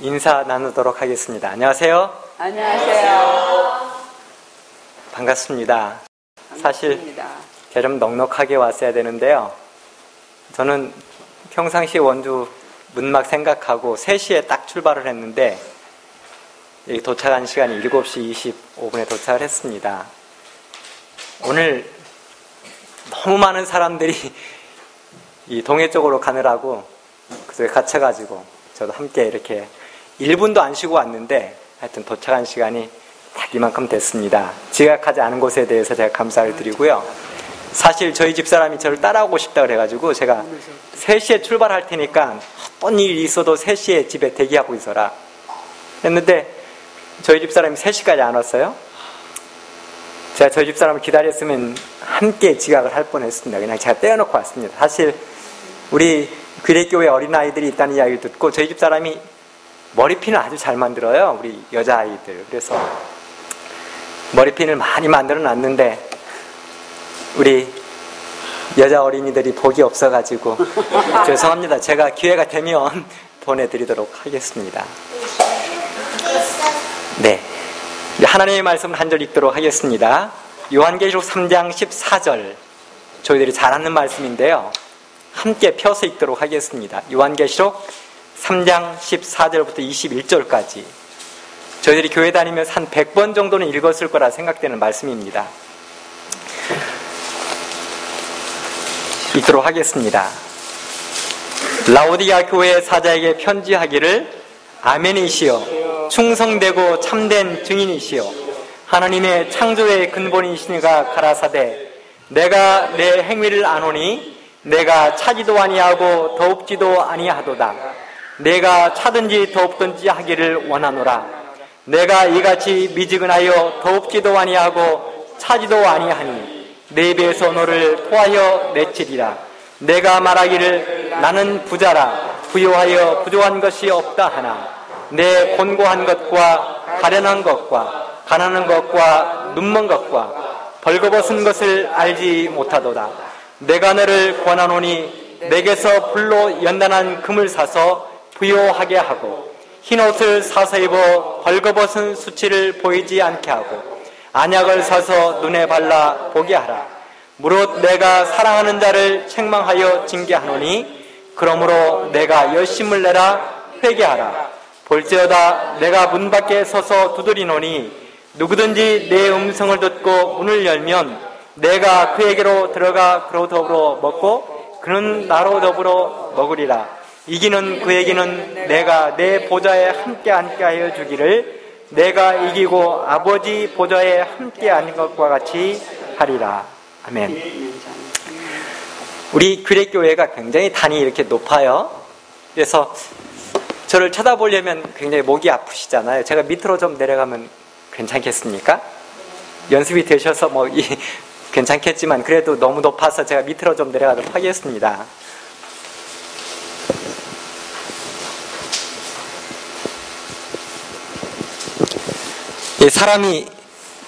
인사 나누도록 하겠습니다. 안녕하세요. 안녕하세요. 반갑습니다. 사실 제가 좀 넉넉하게 왔어야 되는데요. 저는 평상시 원주 문막 생각하고 3시에 딱 출발을 했는데 여기 도착한 시간이 7시 25분에 도착을 했습니다. 오늘 너무 많은 사람들이 이 동해 쪽으로 가느라고 그쪽에 갇혀가지고 저도 함께 이렇게 1분도 안 쉬고 왔는데 하여튼 도착한 시간이 딱 이만큼 됐습니다. 지각하지 않은 것에 대해서 제가 감사를 드리고요. 사실 저희 집사람이 저를 따라오고 싶다 그래가지고 제가 3시에 출발할 테니까 어떤 일이 있어도 3시에 집에 대기하고 있어라 했는데 저희 집사람이 3시까지 안 왔어요. 제가 저희 집사람을 기다렸으면 함께 지각을 할 뻔했습니다. 그냥 제가 떼어놓고 왔습니다. 사실 우리 귀례교회 어린아이들이 있다는 이야기를 듣고 저희 집사람이 머리핀을 아주 잘 만들어요. 우리 여자아이들. 그래서 머리핀을 많이 만들어 놨는데 우리 여자 어린이들이 복이 없어가지고 죄송합니다. 제가 기회가 되면 보내드리도록 하겠습니다. 네, 하나님의 말씀을 한 절 읽도록 하겠습니다. 요한계시록 3장 14절 저희들이 잘 아는 말씀인데요. 함께 펴서 읽도록 하겠습니다. 요한계시록 3장 14절부터 21절까지 저희들이 교회 다니면서 한 100번 정도는 읽었을 거라 생각되는 말씀입니다. 읽도록 하겠습니다. 라오디가 교회 사자에게 편지하기를 아멘이시여 충성되고 참된 증인이시여 하나님의 창조의 근본이시니가 가라사대 내가 내 행위를 아노니 내가 차지도 아니하고 더웁지도 아니하도다. 내가 차든지 더웁든지 하기를 원하노라. 내가 이같이 미지근하여 더웁지도 아니하고 차지도 아니하니 내 입에서 너를 토하여 내치리라. 내가 말하기를 나는 부자라 부요하여 부족한 것이 없다 하나 내 곤고한 것과 가련한 것과 가난한 것과 눈먼 것과 벌거벗은 것을 알지 못하도다. 내가 너를 권하노니 내게서 불로 연단한 금을 사서 부요하게 하고 흰옷을 사서 입어 벌거벗은 수치를 보이지 않게 하고 안약을 사서 눈에 발라 보게 하라. 무릇 내가 사랑하는 자를 책망하여 징계하노니 그러므로 내가 열심을 내라 회개하라. 볼지어다 내가 문 밖에 서서 두드리노니 누구든지 내 음성을 듣고 문을 열면 내가 그에게로 들어가 그로 더불어 먹고 그는 나로 더불어 먹으리라. 이기는 그에게는 내가 내 보좌에 함께 앉게 하여 주기를 내가 이기고 아버지 보좌에 함께 앉은 것과 같이 하리라. 아멘. 우리 귀례교회가 굉장히 단이 이렇게 높아요. 그래서 저를 쳐다보려면 굉장히 목이 아프시잖아요. 제가 밑으로 좀 내려가면 괜찮겠습니까? 연습이 되셔서 괜찮겠지만 그래도 너무 높아서 제가 밑으로 좀 내려가도록 하겠습니다. 이 사람이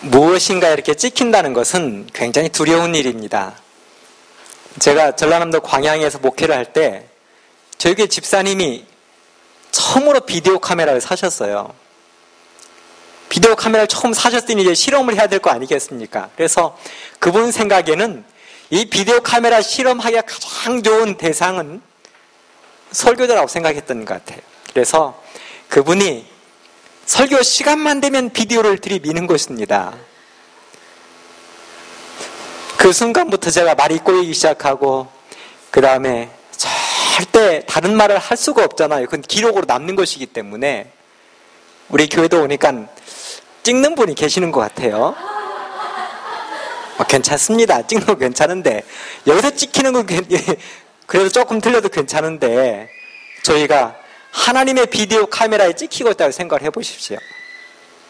무엇인가 이렇게 찍힌다는 것은 굉장히 두려운 일입니다. 제가 전라남도 광양에서 목회를 할 때 저희 교회 집사님이 처음으로 비디오 카메라를 사셨어요. 비디오 카메라를 처음 사셨으니 이제 실험을 해야 될 거 아니겠습니까? 그래서 그분 생각에는 이 비디오 카메라 실험하기가 가장 좋은 대상은 설교자라고 생각했던 것 같아요. 그래서 그분이 설교 시간만 되면 비디오를 들이미는 것입니다. 그 순간부터 제가 말이 꼬이기 시작하고 그 다음에 절대 다른 말을 할 수가 없잖아요. 그건 기록으로 남는 것이기 때문에 우리 교회도 오니까 찍는 분이 계시는 것 같아요. 괜찮습니다. 찍는 거 괜찮은데 여기서 찍히는 건 그래도 조금 들려도 괜찮은데 저희가 하나님의 비디오 카메라에 찍히고 있다고 생각을 해보십시오.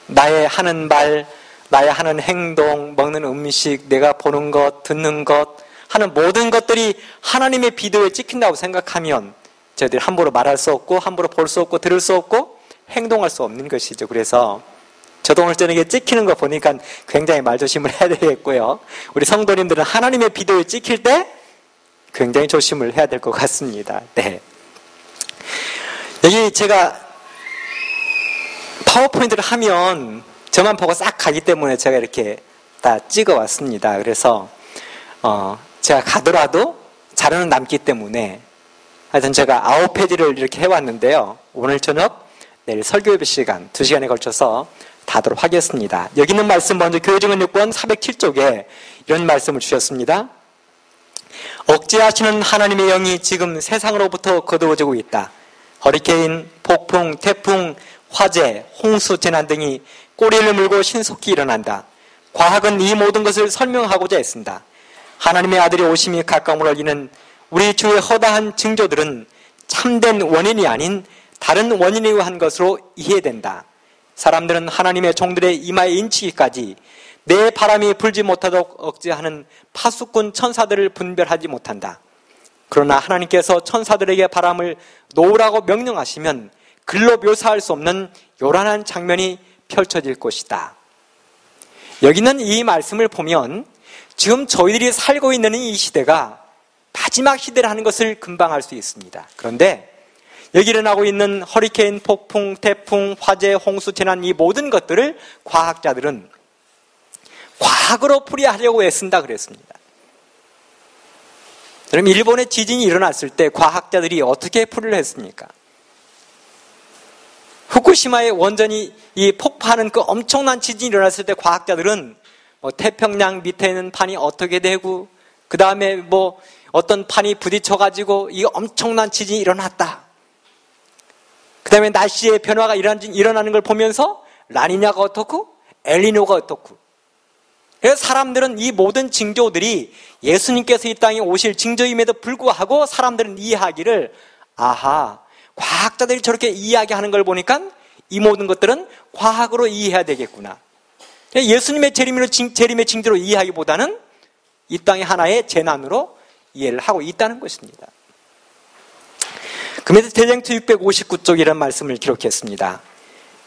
나의 하는 말, 나의 하는 행동, 먹는 음식, 내가 보는 것, 듣는 것 하는 모든 것들이 하나님의 비디오에 찍힌다고 생각하면 저희들이 함부로 말할 수 없고 함부로 볼 수 없고 들을 수 없고 행동할 수 없는 것이죠. 그래서 저도 오늘 저녁에 찍히는 거 보니까 굉장히 말조심을 해야 되겠고요. 우리 성도님들은 하나님의 비디오에 찍힐 때 굉장히 조심을 해야 될 것 같습니다. 네. 여기 제가 파워포인트를 하면 저만 보고 싹 가기 때문에 제가 이렇게 다 찍어 왔습니다. 그래서 제가 가더라도 자료는 남기 때문에 하여튼 제가 9페이지를 이렇게 해왔는데요. 오늘 저녁 내일 설교 예배 시간 2시간에 걸쳐서 다 하도록 하겠습니다. 여기 있는 말씀 먼저 교회증언 6권 407쪽에 이런 말씀을 주셨습니다. 억제하시는 하나님의 영이 지금 세상으로부터 거두어지고 있다. 허리케인, 폭풍, 태풍, 화재, 홍수, 재난 등이 꼬리를 물고 신속히 일어난다. 과학은 이 모든 것을 설명하고자 애쓴다. 하나님의 아들이 오심이 가까움을 알리는 우리 주의 허다한 징조들은 참된 원인이 아닌 다른 원인에 의한 것으로 이해된다. 사람들은 하나님의 종들의 이마에 인치기까지 내 바람이 불지 못하도록 억제하는 파수꾼 천사들을 분별하지 못한다. 그러나 하나님께서 천사들에게 바람을 놓으라고 명령하시면 글로 묘사할 수 없는 요란한 장면이 펼쳐질 것이다. 여기는 이 말씀을 보면 지금 저희들이 살고 있는 이 시대가 마지막 시대라는 것을 금방 알 수 있습니다. 그런데 여기 일어나고 있는 허리케인, 폭풍, 태풍, 화재, 홍수, 재난 이 모든 것들을 과학자들은 과학으로 풀이하려고 애쓴다 그랬습니다. 그럼 일본의 지진이 일어났을 때 과학자들이 어떻게 풀이를 했습니까? 후쿠시마의 원전이 이 폭파하는 그 엄청난 지진이 일어났을 때 과학자들은 태평양 밑에 있는 판이 어떻게 되고 그 다음에 어떤 판이 부딪혀가지고 이 엄청난 지진이 일어났다. 그 다음에 날씨의 변화가 일어나는 걸 보면서 라니냐가 어떻고 엘니뇨가 어떻고. 그래서 사람들은 이 모든 징조들이 예수님께서 이 땅에 오실 징조임에도 불구하고 사람들은 이해하기를 아하, 과학자들이 저렇게 이야기하는 걸 보니까 이 모든 것들은 과학으로 이해해야 되겠구나. 예수님의 재림의 징조로 이해하기보다는 이 땅의 하나의 재난으로 이해를 하고 있다는 것입니다. 그러면서 대쟁투 659쪽이라는 말씀을 기록했습니다.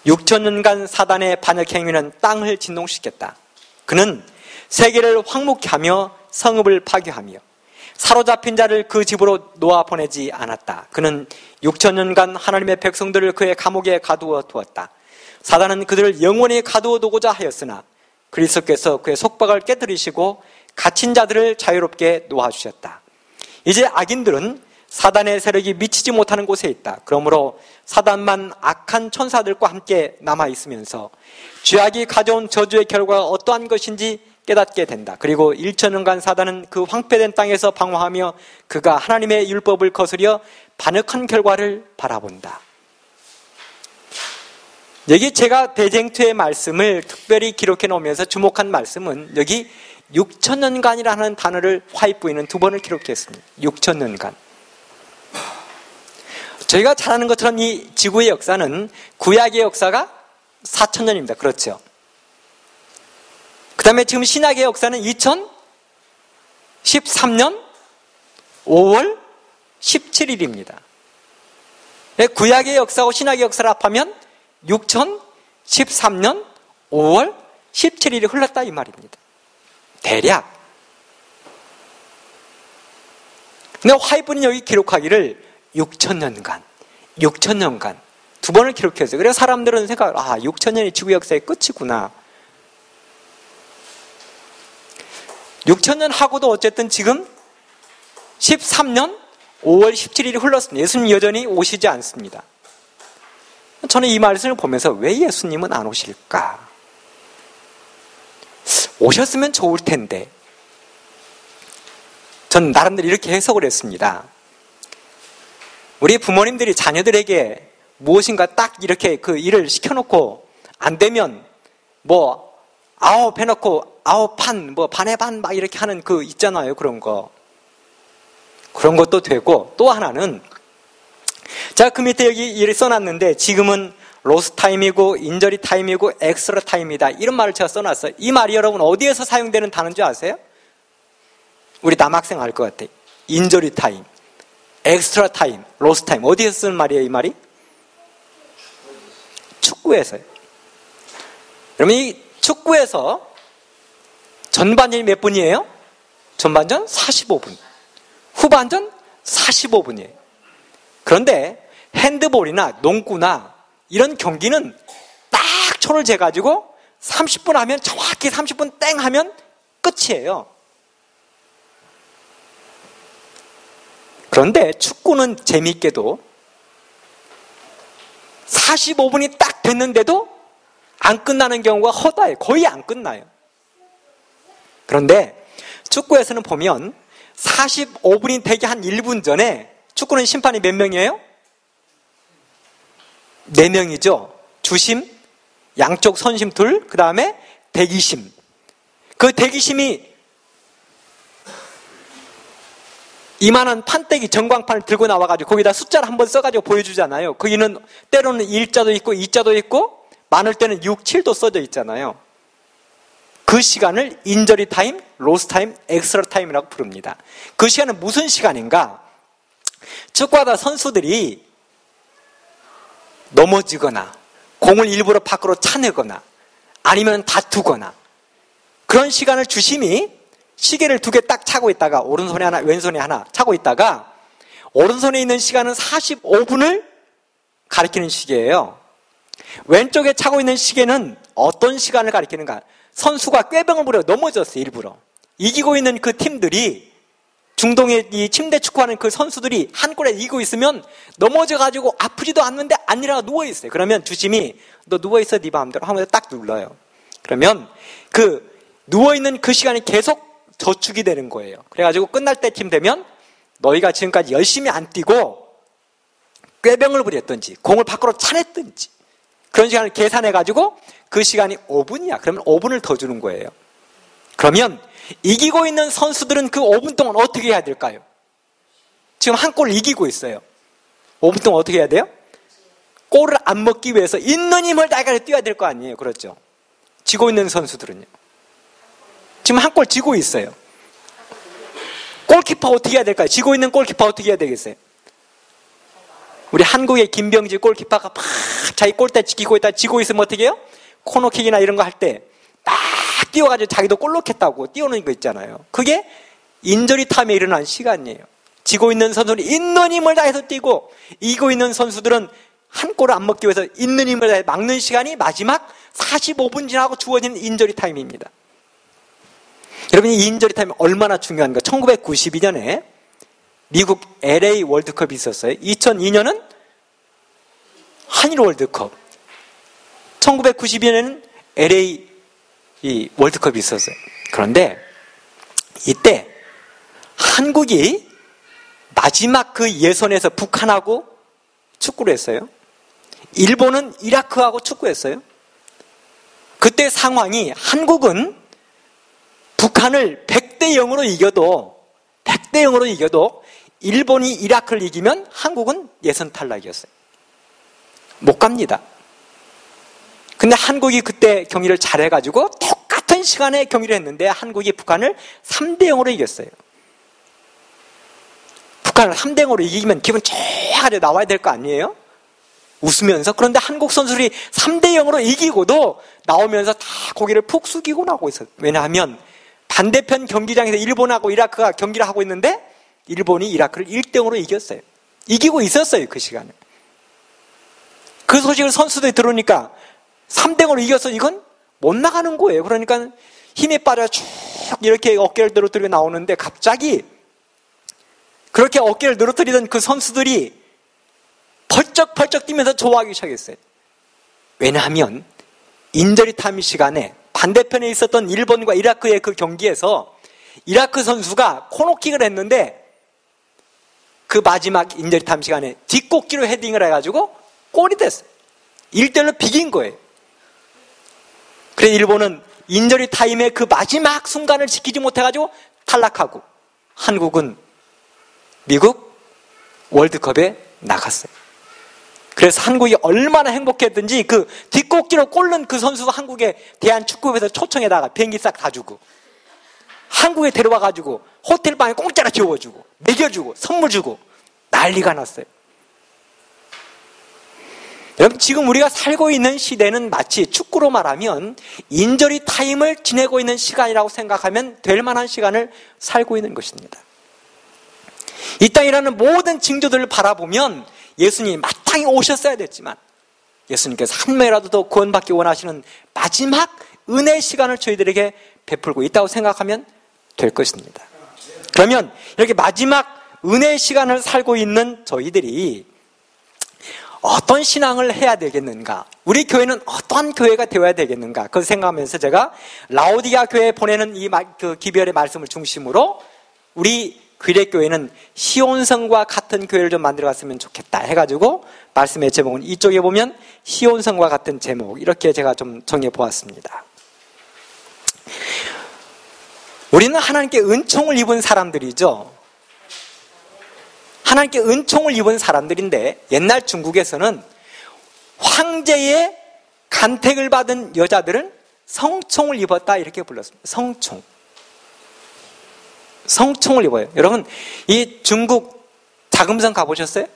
6,000년간 사단의 반역 행위는 땅을 진동시켰다. 그는 세계를 황무케 하며 성읍을 파괴하며 사로잡힌 자를 그 집으로 놓아 보내지 않았다. 그는 6,000년간 하나님의 백성들을 그의 감옥에 가두어 두었다. 사단은 그들을 영원히 가두어 두고자 하였으나 그리스도께서 그의 속박을 깨뜨리시고 갇힌 자들을 자유롭게 놓아주셨다. 이제 악인들은 사단의 세력이 미치지 못하는 곳에 있다. 그러므로 사단만 악한 천사들과 함께 남아있으면서 죄악이 가져온 저주의 결과가 어떠한 것인지 깨닫게 된다. 그리고 1,000년간 사단은 그 황폐된 땅에서 방황하며 그가 하나님의 율법을 거스려 반역한 결과를 바라본다. 여기 제가 대쟁투의 말씀을 특별히 기록해 놓으면서 주목한 말씀은 여기 6,000년간이라는 단어를 화입부에는 2번을 기록했습니다. 6,000년간. 저희가 잘 아는 것처럼 이 지구의 역사는 구약의 역사가 4,000년입니다. 그렇죠? 그 다음에 지금 신약의 역사는 2013년 5월 17일입니다. 구약의 역사하고 신약의 역사를 합하면 6013년 5월 17일이 흘렀다 이 말입니다. 대략. 근데 화이트는 여기 기록하기를 6,000년간 2번을 기록했어요. 그래서 사람들은 생각을 6,000년이 지구 역사의 끝이구나. 6,000년 하고도 어쨌든 지금 13년 5월 17일이 흘렀습니다. 예수님 여전히 오시지 않습니다. 저는 이 말씀을 보면서 왜 예수님은 안 오실까? 오셨으면 좋을 텐데. 전 나름대로 이렇게 해석을 했습니다. 우리 부모님들이 자녀들에게 무엇인가 딱 이렇게 그 일을 시켜놓고 안 되면 아홉 해놓고 아홉 판, 반에 반 막 이렇게 하는 그 있잖아요. 그런 거. 그런 것도 되고 또 하나는 자, 그 밑에 여기 일을 써놨는데 지금은 로스 타임이고 인저리 타임이고 엑스트라 타임이다. 이런 말을 제가 써놨어요. 이 말이 여러분 어디에서 사용되는 단어인지 아세요? 우리 남학생 알 것 같아요. 인저리 타임, 엑스트라 타임, 로스 타임. 어디에서 쓰는 말이에요, 이 말이? 축구에서요. 그러면 이 축구에서 전반전이 몇 분이에요? 전반전 45분. 후반전 45분이에요. 그런데 핸드볼이나 농구나 이런 경기는 초를 재가지고 30분 하면 정확히 30분 땡 하면 끝이에요. 그런데 축구는 재미있게도 45분이 딱 됐는데도 안 끝나는 경우가 허다해요. 거의 안 끝나요. 그런데 축구에서는 보면 45분이 되기 한 1분 전에 축구는 심판이 몇 명이에요? 4명이죠. 주심, 양쪽 선심 둘, 그 다음에 대기심. 그 대기심이 이만한 판때기 전광판을 들고 나와가지고 거기다 숫자를 한번 써가지고 보여주잖아요. 거기는 때로는 1자도 있고 2자도 있고 많을 때는 6, 7도 써져 있잖아요. 그 시간을 인저리 타임, 로스 타임, 엑스트라 타임이라고 부릅니다. 그 시간은 무슨 시간인가? 축구하다 선수들이 넘어지거나 공을 일부러 밖으로 차내거나 아니면 다투거나 그런 시간을 주심이 시계를 2개 딱 차고 있다가 오른손에 하나 왼손에 하나 차고 있다가 오른손에 있는 시간은 45분을 가리키는 시계예요. 왼쪽에 차고 있는 시계는 어떤 시간을 가리키는가? 선수가 꾀병을 부려 넘어졌어요. 일부러. 이기고 있는 그 팀들이 중동의 이 침대 축구하는 그 선수들이 한 골에 이기고 있으면 넘어져가지고 아프지도 않는데 안 일어나 누워있어요. 그러면 주심이 너 누워있어 네 마음대로 하면서 딱 눌러요. 그러면 그 누워있는 그 시간이 계속 저축이 되는 거예요. 그래가지고 끝날 때쯤 되면 너희가 지금까지 열심히 안 뛰고 꾀병을 부렸든지 공을 밖으로 차냈든지 그런 시간을 계산해가지고 그 시간이 5분이야. 그러면 5분을 더 주는 거예요. 그러면 이기고 있는 선수들은 그 5분 동안 어떻게 해야 될까요? 지금 한 골 이기고 있어요. 5분 동안 어떻게 해야 돼요? 골을 안 먹기 위해서 있는 힘을 다해서 뛰어야 될 거 아니에요. 그렇죠? 지고 있는 선수들은요. 지금 한 골 지고 있어요. 골키퍼 어떻게 해야 될까요? 지고 있는 골키퍼 어떻게 해야 되겠어요? 우리 한국의 김병지 골키퍼가 막 자기 골대 지키고 있다 지고 있으면 어떻게 해요? 코너킥이나 이런 거 할 때 막 뛰어가지고 자기도 골 넣겠다고 뛰어오는 거 있잖아요. 그게 인저리 타임에 일어난 시간이에요. 지고 있는 선수는 있는 힘을 다해서 뛰고 이기고 있는 선수들은 한 골을 안 먹기 위해서 있는 힘을 다해 막는 시간이 마지막 45분 지나고 주어지는 인저리 타임입니다. 여러분 이 인저리 타임이 얼마나 중요한가? 1992년에 미국 LA 월드컵이 있었어요. 2002년은 한일 월드컵. 1992년에는 LA 이 월드컵이 있었어요. 그런데 이때 한국이 마지막 그 예선에서 북한하고 축구를 했어요. 일본은 이라크하고 축구했어요. 그때 상황이 한국은 북한을 100대 0으로 이겨도 일본이 이라크를 이기면 한국은 예선 탈락이었어요. 못 갑니다. 근데 한국이 그때 경기를 잘해가지고 똑같은 시간에 경기를 했는데 한국이 북한을 3대 0으로 이겼어요. 북한을 3대 0으로 이기면 기분 쫙 나와야 될 거 아니에요? 웃으면서. 그런데 한국 선수들이 3대 0으로 이기고도 나오면서 다 고개를 푹 숙이고 나오고 있어요. 왜냐하면 반대편 경기장에서 일본하고 이라크가 경기를 하고 있는데 일본이 이라크를 1대 0으로 이겼어요. 이기고 있었어요. 그 시간에. 그 소식을 선수들이 들으니까 3대 0으로 이겨서 이건 못 나가는 거예요. 그러니까 힘에 빠져 쭉 이렇게 어깨를 늘어뜨리고 나오는데 갑자기 그렇게 어깨를 늘어뜨리던 그 선수들이 벌쩍벌쩍 뛰면서 좋아하기 시작했어요. 왜냐하면 인저리 타임 시간에 반대편에 있었던 일본과 이라크의 그 경기에서 이라크 선수가 코너킥을 했는데 그 마지막 인저리 타임 시간에 뒷꼭지로 헤딩을 해가지고 골이 됐어요. 1대1로 비긴 거예요. 그래서 일본은 인저리 타임의 그 마지막 순간을 지키지 못해가지고 탈락하고 한국은 미국 월드컵에 나갔어요. 그래서 한국이 얼마나 행복했든지 그 뒷꼭지로 골 넣은 그 선수가 한국에 대한축구협회에서 초청에다가 비행기 싹 다 주고 한국에 데려와가지고 호텔방에 공짜로 재워주고 먹여주고 선물 주고 난리가 났어요. 여러분 지금 우리가 살고 있는 시대는 마치 축구로 말하면 인저리 타임을 지내고 있는 시간이라고 생각하면 될 만한 시간을 살고 있는 것입니다. 이 땅이라는 모든 징조들을 바라보면 예수님이 마땅히 오셨어야 됐지만 예수님께서 한 명이라도 더 구원받기 원하시는 마지막 은혜의 시간을 저희들에게 베풀고 있다고 생각하면 될 것입니다. 그러면 이렇게 마지막 은혜의 시간을 살고 있는 저희들이 어떤 신앙을 해야 되겠는가? 우리 교회는 어떠한 교회가 되어야 되겠는가? 그걸 생각하면서 제가 라오디게아 교회에 보내는 이 기별의 말씀을 중심으로 우리 귀례교회는 시온성과 같은 교회를 좀 만들어갔으면 좋겠다 해가지고 말씀의 제목은 이쪽에 보면 시온성과 같은 제목 이렇게 제가 좀 정해보았습니다. 우리는 하나님께 은총을 입은 사람들이죠. 하나님께 은총을 입은 사람들인데 옛날 중국에서는 황제의 간택을 받은 여자들은 성총을 입었다 이렇게 불렀습니다. 성총을 입어요. 여러분 이 중국 자금성 가보셨어요?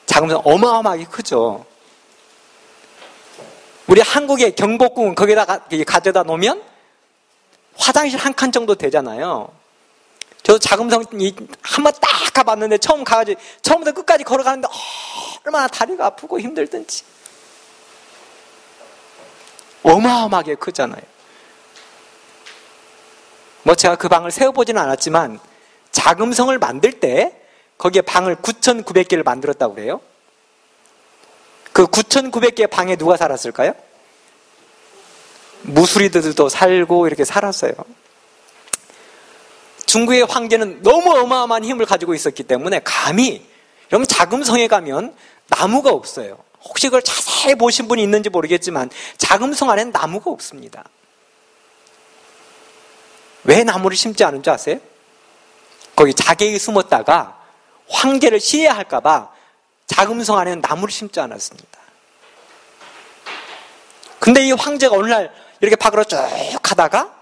자금성 어마어마하게 크죠. 우리 한국의 경복궁 거기다가 가져다 놓으면 화장실 한 칸 정도 되잖아요. 저도 자금성 한번 딱 가봤는데 처음 가가지고 처음부터 끝까지 걸어가는데 얼마나 다리가 아프고 힘들든지 어마어마하게 크잖아요. 뭐 제가 그 방을 세워보지는 않았지만 자금성을 만들 때 거기에 방을 9,900개를 만들었다고 그래요. 그 9,900개의 방에 누가 살았을까요? 무수리들도 살고 이렇게 살았어요. 중국의 황제는 너무 어마어마한 힘을 가지고 있었기 때문에 감히 여러분 자금성에 가면 나무가 없어요. 혹시 그걸 자세히 보신 분이 있는지 모르겠지만 자금성 안에는 나무가 없습니다. 왜 나무를 심지 않은 줄 아세요? 거기 자객이 숨었다가 황제를 시해할까 봐 자금성 안에는 나무를 심지 않았습니다. 근데 이 황제가 어느 날 이렇게 밖으로 쭉 가다가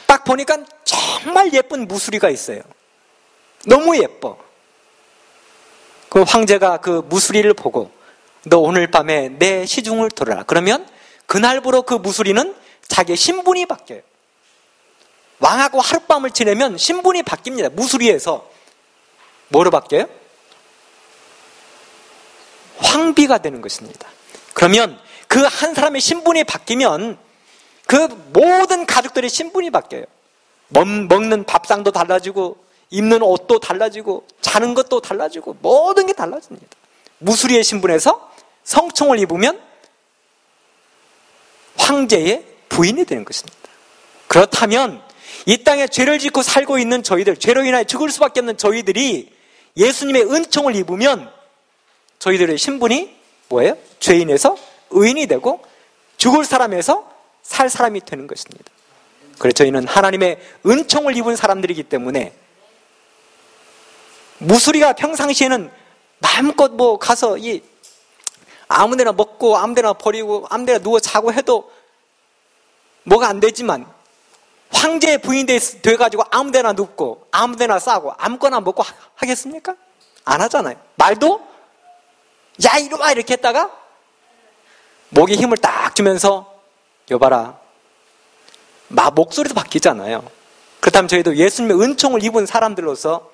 딱 보니까 정말 예쁜 무수리가 있어요. 너무 예뻐. 그 황제가 그 무수리를 보고 너 오늘 밤에 내 시중을 들어라. 그러면 그날부로 그 무수리는 자기의 신분이 바뀌어요. 왕하고 하룻밤을 지내면 신분이 바뀝니다. 무수리에서 뭐로 바뀌어요? 황비가 되는 것입니다. 그러면 그 한 사람의 신분이 바뀌면 그 모든 가족들의 신분이 바뀌어요. 먹는 밥상도 달라지고 입는 옷도 달라지고 자는 것도 달라지고 모든 게 달라집니다. 무수리의 신분에서 성총을 입으면 황제의 부인이 되는 것입니다. 그렇다면 이 땅에 죄를 짓고 살고 있는 저희들, 죄로 인하여 죽을 수밖에 없는 저희들이 예수님의 은총을 입으면 저희들의 신분이 뭐예요? 죄인에서 의인이 되고 죽을 사람에서 살 사람이 되는 것입니다. 그래서 저희는 하나님의 은총을 입은 사람들이기 때문에 무수리가 평상시에는 마음껏 뭐 가서 아무데나 먹고 아무데나 버리고 아무데나 누워 자고 해도 뭐가 안 되지만 황제의 부인 돼가지고 아무데나 눕고 아무데나 싸고 아무거나 먹고 하겠습니까? 안 하잖아요. 말도 야 이놈아 이렇게 했다가 목에 힘을 딱 주면서 여봐라 목소리도 바뀌잖아요. 그렇다면 저희도 예수님의 은총을 입은 사람들로서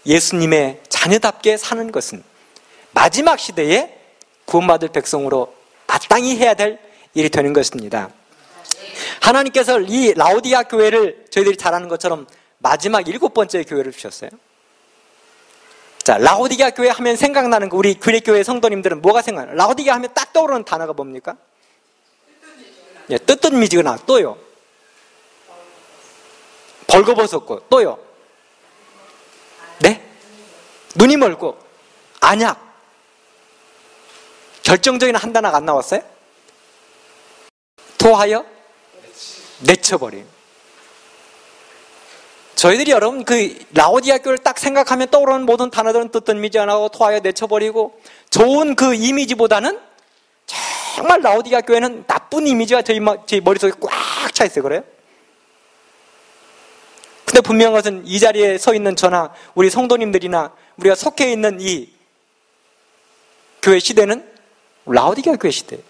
예수님의 자녀답게 사는 것은 마지막 시대에 구원받을 백성으로 마땅히 해야 될 일이 되는 것입니다. 하나님께서 이 라오디게아 교회를 저희들이 잘 아는 것처럼 마지막 7번째 교회를 주셨어요. 자, 라오디게아 교회 하면 생각나는 거 우리 귀례교회 성도님들은 뭐가 생각나요? 라오디게아 하면 딱 떠오르는 단어가 뭡니까? 예, 뜨뜻미지근하. 또요? 벌거벗었고. 또요? 네? 눈이 멀고. 안약. 결정적인 한 단어가 안 나왔어요? 토하여 내쳐버림. 저희들이 여러분 그 라오디게아 교회를 딱 생각하면 떠오르는 모든 단어들은 뜨뜻미지근하고 토하여 내쳐버리고 좋은 그 이미지보다는 정말 라오디게아 교회는 나쁜 이미지가 저희 머릿속에 꽉 차 있어요. 그래요? 근데 분명한 것은 이 자리에 서 있는 저나 우리 성도님들이나 우리가 속해 있는 이 교회 시대는 라오디게아 교회 시대예요.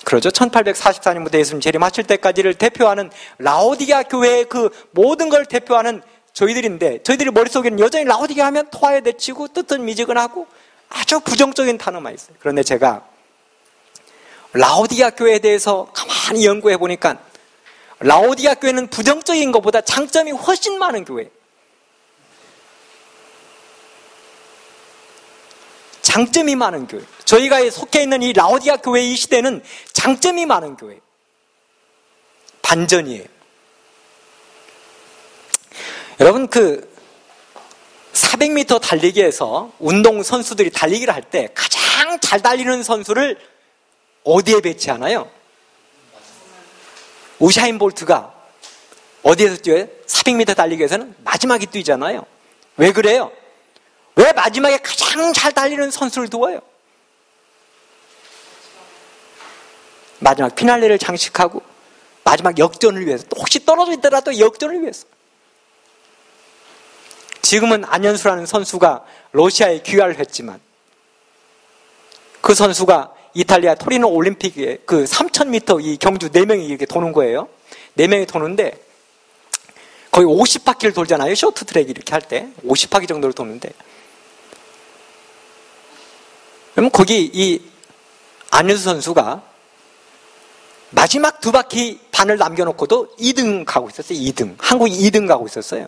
그러죠. 1844년부터 예수님 재림하실 때까지를 대표하는 라오디게아 교회의 그 모든 걸 대표하는 저희들인데 저희들이 머릿속에는 여전히 라오디게아 하면 토하여 내치고 뜨뜻미지근하고 아주 부정적인 단어만 있어요. 그런데 제가 라오디게아 교회에 대해서 가만히 연구해 보니까 라오디게아 교회는 부정적인 것보다 장점이 훨씬 많은 교회. 장점이 많은 교회. 저희가 속해 있는 이 라오디게아 교회 이 시대는 장점이 많은 교회. 반전이에요. 여러분 400m 달리기에서 운동 선수들이 달리기를 할 때 가장 잘 달리는 선수를 어디에 배치하나요? 우사인 볼트가 어디에서 뛰어요? 400m 달리기에서는 마지막에 뛰잖아요. 왜 그래요? 왜 마지막에 가장 잘 달리는 선수를 두어요? 마지막 피날레를 장식하고 마지막 역전을 위해서, 또 혹시 떨어져 있더라도 역전을 위해서. 지금은 안현수라는 선수가 러시아에 귀화를 했지만 그 선수가 이탈리아 토리노 올림픽에 3000m 이 경주 4명이 이렇게 도는 거예요. 4명이 도는데 거의 50바퀴를 돌잖아요. 쇼트트랙 이렇게 할 때 50바퀴 정도를 도는데, 그럼 거기 이 안현수 선수가 마지막 2바퀴 반을 남겨놓고도 2등 가고 있었어요. 2등. 한국이 2등 가고 있었어요.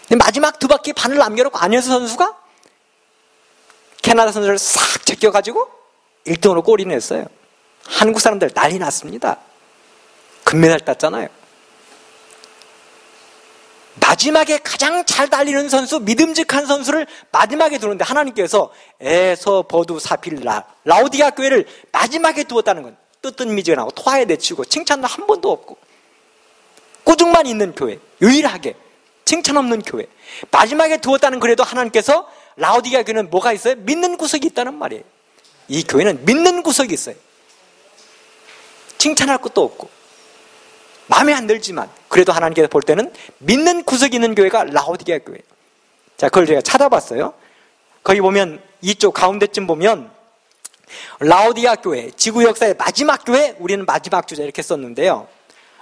근데 마지막 2바퀴 반을 남겨놓고 안현수 선수가 캐나다 선수를 싹 제껴가지고 1등으로 골이 냈어요. 한국 사람들 난리 났습니다. 금메달 땄잖아요. 마지막에 가장 잘 달리는 선수, 믿음직한 선수를 마지막에 두는데 하나님께서 에서 버두 사필라 라오디게아 교회를 마지막에 두었다는 건 뜨뜻미지근하고 토하에 내치고 칭찬도 한 번도 없고 꾸중만 있는 교회, 유일하게 칭찬 없는 교회, 마지막에 두었다는, 그래도 하나님께서 라오디게아 교회는 뭐가 있어요? 믿는 구석이 있다는 말이에요. 이 교회는 믿는 구석이 있어요. 칭찬할 것도 없고 마음에 안 들지만 그래도 하나님께서 볼 때는 믿는 구석이 있는 교회가 라오디게아 교회. 자, 그걸 제가 찾아봤어요. 거기 보면 이쪽 가운데쯤 보면 라오디게아 교회, 지구 역사의 마지막 교회, 우리는 마지막 주자 이렇게 썼는데요.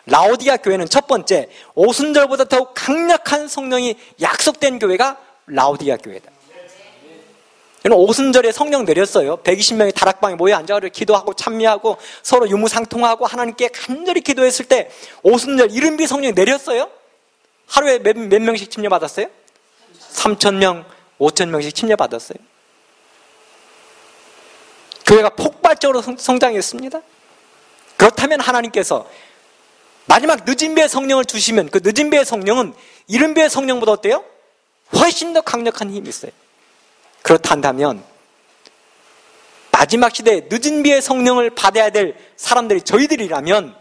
라오디게아 교회는 첫 번째, 오순절보다 더욱 강력한 성령이 약속된 교회가 라오디게아 교회다. 오순절에 성령 내렸어요. 120명이 다락방에 모여 앉아서 기도하고 참여하고 서로 유무상통하고 하나님께 간절히 기도했을 때 오순절 이른비 성령 내렸어요. 하루에 몇 명씩 침례받았어요? 3,000명, 5,000명씩 침례받았어요. 교회가 폭발적으로 성장했습니다. 그렇다면 하나님께서 마지막 늦은 비의 성령을 주시면 그 늦은 비의 성령은 이른 비의 성령보다 어때요? 훨씬 더 강력한 힘이 있어요. 그렇다면 마지막 시대에 늦은 비의 성령을 받아야 될 사람들이 저희들이라면,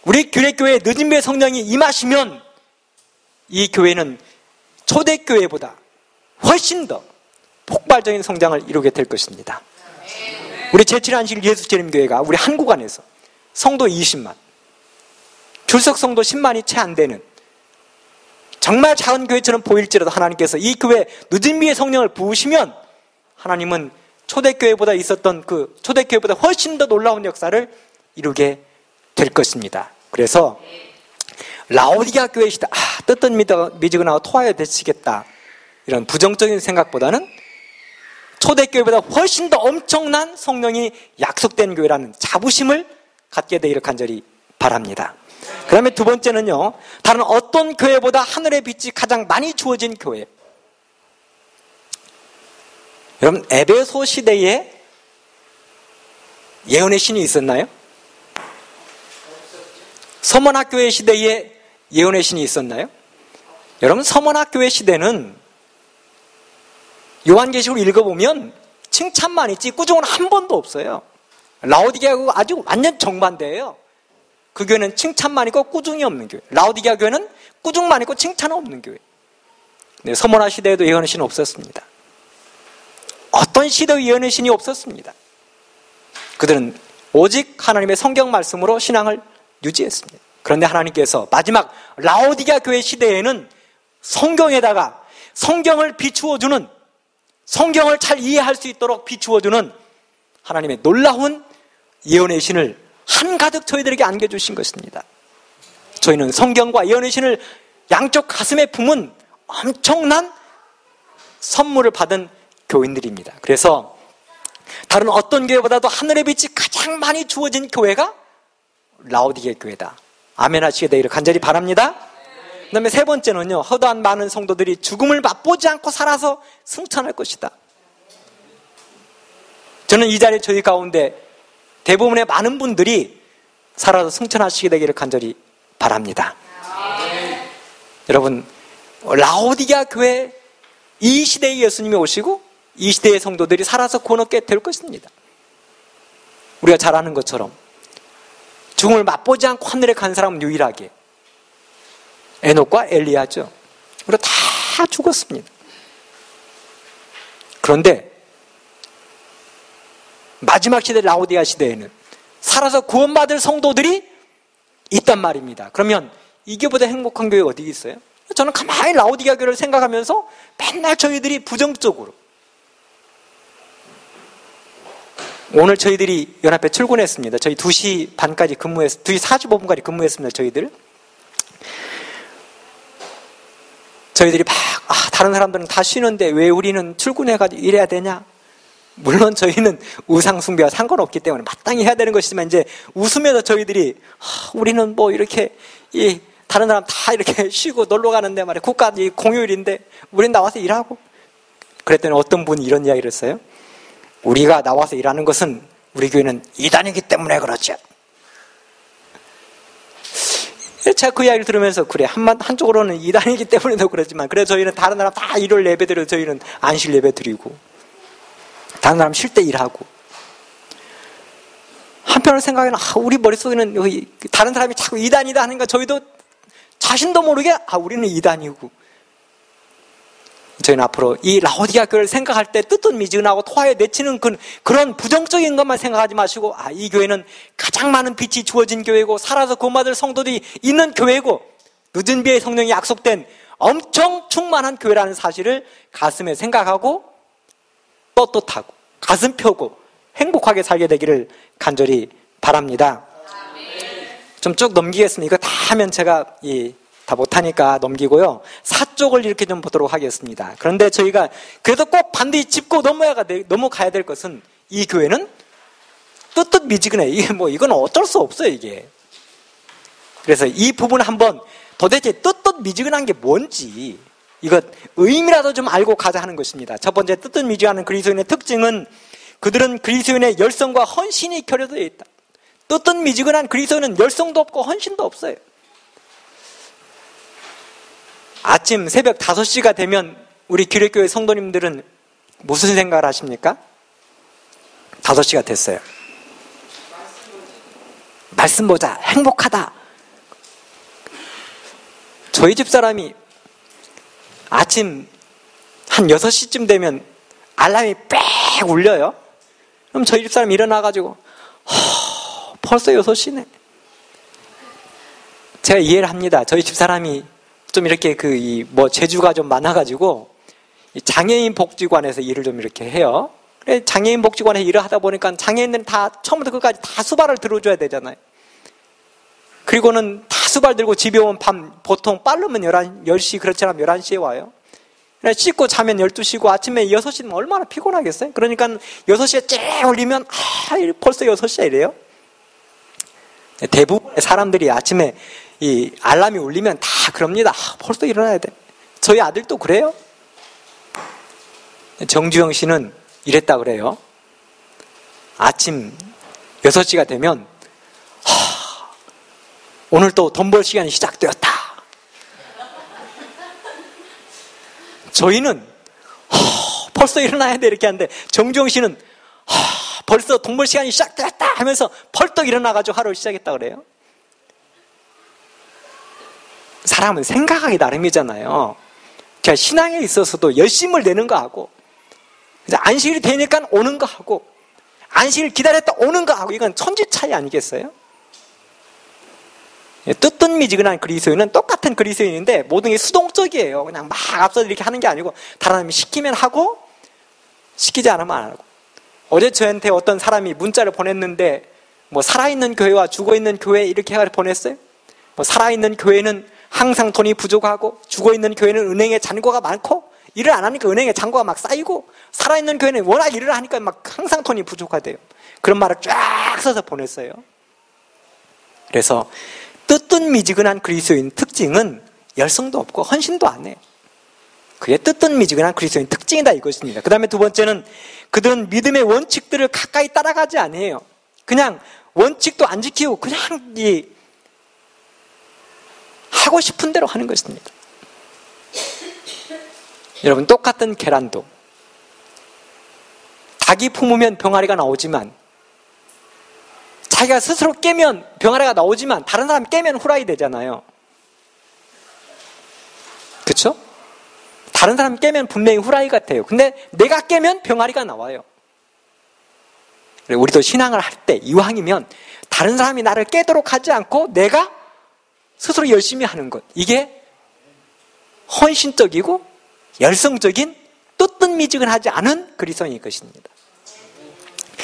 우리 규례교회에 늦은 비의 성령이 임하시면 이 교회는 초대교회보다 훨씬 더 폭발적인 성장을 이루게 될 것입니다. 우리 제7안식 예수재림교회가 우리 한국 안에서 성도 20만, 출석 성도 10만이 채 안 되는 정말 작은 교회처럼 보일지라도 하나님께서 이 교회에 늦은 비의 성령을 부으시면 하나님은 초대교회보다 있었던 그 초대교회보다 훨씬 더 놀라운 역사를 이루게 될 것입니다. 그래서 라오디게아 교회 시대, 뜨뜻미지근하고 토하에 데치겠다, 이런 부정적인 생각보다는 초대교회보다 훨씬 더 엄청난 성령이 약속된 교회라는 자부심을 갖게 되기를 간절히 바랍니다. 그 다음에 두 번째는요, 다른 어떤 교회보다 하늘의 빛이 가장 많이 주어진 교회. 여러분, 에베소 시대에 예언의 신이 있었나요? 서문학교회 시대에 예언의 신이 있었나요? 여러분, 서문학교회 시대는 요한계시록을 읽어보면 칭찬만 있지 꾸중은 한 번도 없어요. 라오디게아가 아주 완전 정반대예요. 그 교회는 칭찬만 있고 꾸중이 없는 교회. 라오디게아 교회는 꾸중만 있고 칭찬 없는 교회. 네, 서문화 시대에도 예언의 신이 없었습니다. 어떤 시대의 예언의 신이 없었습니다. 그들은 오직 하나님의 성경 말씀으로 신앙을 유지했습니다. 그런데 하나님께서 마지막 라오디게아 교회 시대에는 성경에다가 성경을 비추어주는, 성경을 잘 이해할 수 있도록 비추어주는 하나님의 놀라운 예언의 신을 한가득 저희들에게 안겨주신 것입니다. 저희는 성경과 예언의 신을 양쪽 가슴에 품은 엄청난 선물을 받은 교인들입니다. 그래서 다른 어떤 교회보다도 하늘의 빛이 가장 많이 주어진 교회가 라오디게 교회다. 아멘 하시게 되기를 간절히 바랍니다. 그 다음에 세 번째는요, 허다한 많은 성도들이 죽음을 맛보지 않고 살아서 승천할 것이다. 저는 이 자리에 저희 가운데 대부분의 많은 분들이 살아서 승천하시게 되기를 간절히 바랍니다. 여러분, 라오디게아 교회, 이 시대에 예수님이 오시고 이 시대의 성도들이 살아서 구원 얻게 될 것입니다. 우리가 잘 아는 것처럼 죽음을 맛보지 않고 하늘에 간 사람은 유일하게 에녹과 엘리야죠. 우리가 다 죽었습니다. 그런데 마지막 시대 라오디게아 시대에는 살아서 구원받을 성도들이 있단 말입니다. 그러면 이게보다 행복한 교회가 어디 있어요? 저는 가만히 라오디게아 교회를 생각하면서 맨날 저희들이 부정적으로, 오늘 저희들이 연합회 출근했습니다. 저희 2시 반까지 2시 45분까지 근무했습니다. 저희들이 막 다른 사람들은 다 쉬는데 왜 우리는 출근해가지고 일해야 되냐? 물론 저희는 우상숭배와 상관없기 때문에 마땅히 해야 되는 것이지만, 이제 웃으면서 저희들이 우리는 뭐 이렇게 다른 사람 다 이렇게 쉬고 놀러 가는데 말이야, 국가 공휴일인데 우린 나와서 일하고. 그랬더니 어떤 분이 이런 이야기를 했어요. 우리가 나와서 일하는 것은 우리 교회는 이단이기 때문에 그렇죠. 제가 그 이야기를 들으면서 그래, 한쪽으로는 이단이기 때문에도 그렇지만, 그래 저희는 다른 사람 다 일요일 예배 드리고 저희는 안식 예배 드리고 다른 사람 쉴 때 일하고. 한편으로 생각에는 우리 머릿속에는 다른 사람이 자꾸 이단이다 하니까 저희도 자신도 모르게 우리는 이단이고. 저희는 앞으로 이 라오디게아 교회를 생각할 때 뜨뜻미지근하고 토하에 내치는 그런 부정적인 것만 생각하지 마시고, 이 교회는 가장 많은 빛이 주어진 교회고 살아서 구원받을 성도들이 있는 교회고 늦은 비에 성령이 약속된 엄청 충만한 교회라는 사실을 가슴에 생각하고 떳떳하고 가슴 펴고 행복하게 살게 되기를 간절히 바랍니다. 좀 쭉 넘기겠습니다. 이거 다 하면 제가 다 못하니까 넘기고요. 4쪽을 이렇게 좀 보도록 하겠습니다. 그런데 저희가 그래도 꼭 반드시 짚고 넘어가야 될 것은, 이 교회는 뜨뜻미지근해. 이건 어쩔 수 없어요, 이게. 그래서 이 부분 한번 도대체 뜨뜻미지근한 게 뭔지, 이것 의미라도 좀 알고 가자 하는 것입니다. 첫 번째, 뜨뜻미지근한 그리스도인의 특징은 그들은 그리스도인의 열성과 헌신이 결여되어 있다. 뜨뜻미지근한 그리스도인은 열성도 없고 헌신도 없어요. 아침 새벽 5시가 되면 우리 기독교회 성도님들은 무슨 생각을 하십니까? 5시가 됐어요. 말씀 보자. 행복하다. 저희 집사람이 아침 한 6시쯤 되면 알람이 빽 울려요. 그럼 저희 집사람이 일어나가지고 벌써 6시네. 제가 이해를 합니다. 저희 집사람이 좀 이렇게 재주가 좀 많아가지고 장애인 복지관에서 일을 좀 이렇게 해요. 그래, 장애인 복지관에서 일을 하다 보니까 장애인들은 다 처음부터 끝까지 다 수발을 들어줘야 되잖아요. 그리고는 다 수발 들고 집에 오면 보통 빠르면 10시, 그렇지 않으면 11시에 와요. 그래, 씻고 자면 12시고 아침에 6시면 얼마나 피곤하겠어요? 그러니까 6시에 쫙 울리면 벌써 6시야 이래요. 대부분의 사람들이 아침에 이 알람이 울리면 다 그럽니다. 벌써 일어나야 돼. 저희 아들도 그래요. 정주영 씨는 이랬다 그래요. 아침 6시가 되면 오늘 또 돈 벌 시간이 시작되었다. 저희는 벌써 일어나야 돼 이렇게 하는데, 정주영 씨는 벌써 돈 벌 시간이 시작되었다 하면서 벌떡 일어나가지고 하루를 시작했다 그래요. 사람은 생각하기 나름이잖아요. 제가 신앙에 있어서도 열심을 내는 거 하고, 안식일이 되니까 오는 거 하고, 안식일 기다렸다 오는 거 하고, 이건 천지 차이 아니겠어요? 뜨뜻미지근한 그리스도인은 똑같은 그리스도인인데 모든 게 수동적이에요. 그냥 막 앞서 이렇게 하는 게 아니고, 다른 사람이 시키면 하고 시키지 않으면 안 하고. 어제 저한테 어떤 사람이 문자를 보냈는데, 살아있는 교회와 죽어있는 교회 이렇게 해가지고 보냈어요. 살아있는 교회는 항상 돈이 부족하고 죽어있는 교회는 은행에 잔고가 많고 일을 안 하니까 은행에 잔고가 막 쌓이고, 살아있는 교회는 워낙 일을 하니까 막 항상 돈이 부족하대요. 그런 말을 쫙 써서 보냈어요. 그래서 뜨뜻미지근한 그리스도인 특징은 열성도 없고 헌신도 안 해요. 그게 뜨뜻미지근한 그리스도인 특징이다 이것입니다. 그 다음에 두 번째는 그들은 믿음의 원칙들을 가까이 따라가지 않아요. 그냥 원칙도 안 지키고 그냥 하고 싶은 대로 하는 것입니다. 여러분, 똑같은 계란도 닭이 품으면 병아리가 나오지만, 자기가 스스로 깨면 병아리가 나오지만 다른 사람이 깨면 후라이 되잖아요. 그렇죠? 다른 사람이 깨면 분명히 후라이 같아요. 근데 내가 깨면 병아리가 나와요. 우리도 신앙을 할 때 이왕이면 다른 사람이 나를 깨도록 하지 않고 내가 스스로 열심히 하는 것, 이게 헌신적이고 열성적인 뜨뜻미지근하지 않은 그리스도인일 것입니다.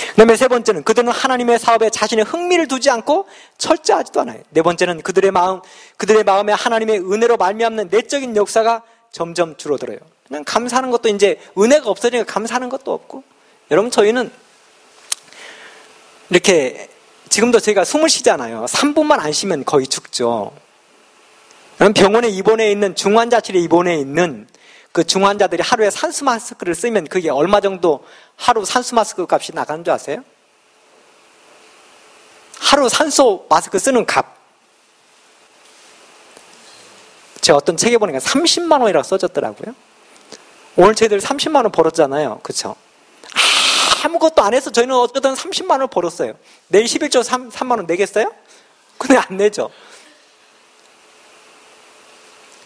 그 다음에 세 번째는 그들은 하나님의 사업에 자신의 흥미를 두지 않고 철저하지도 않아요. 네 번째는 그들의 마음에 하나님의 은혜로 말미암는 내적인 역사가 점점 줄어들어요. 그냥 감사하는 것도 이제 은혜가 없어지니까 감사하는 것도 없고. 여러분, 저희는 이렇게 지금도 저희가 숨을 쉬잖아요. 3분만 안 쉬면 거의 죽죠. 병원에 입원해 있는 중환자실에 입원해 있는 그 중환자들이 하루에 산수 마스크를 쓰면 그게 얼마 정도 하루 산수 마스크 값이 나가는 줄 아세요? 하루 산소 마스크 쓰는 값. 제가 어떤 책에 보니까 30만 원이라고 써졌더라고요. 오늘 저희들 30만 원 벌었잖아요. 그렇죠? 아무것도 안 해서 저희는 어쨌든 30만 원을 벌었어요. 내일 11조 3만 원 내겠어요? 근데 안 내죠.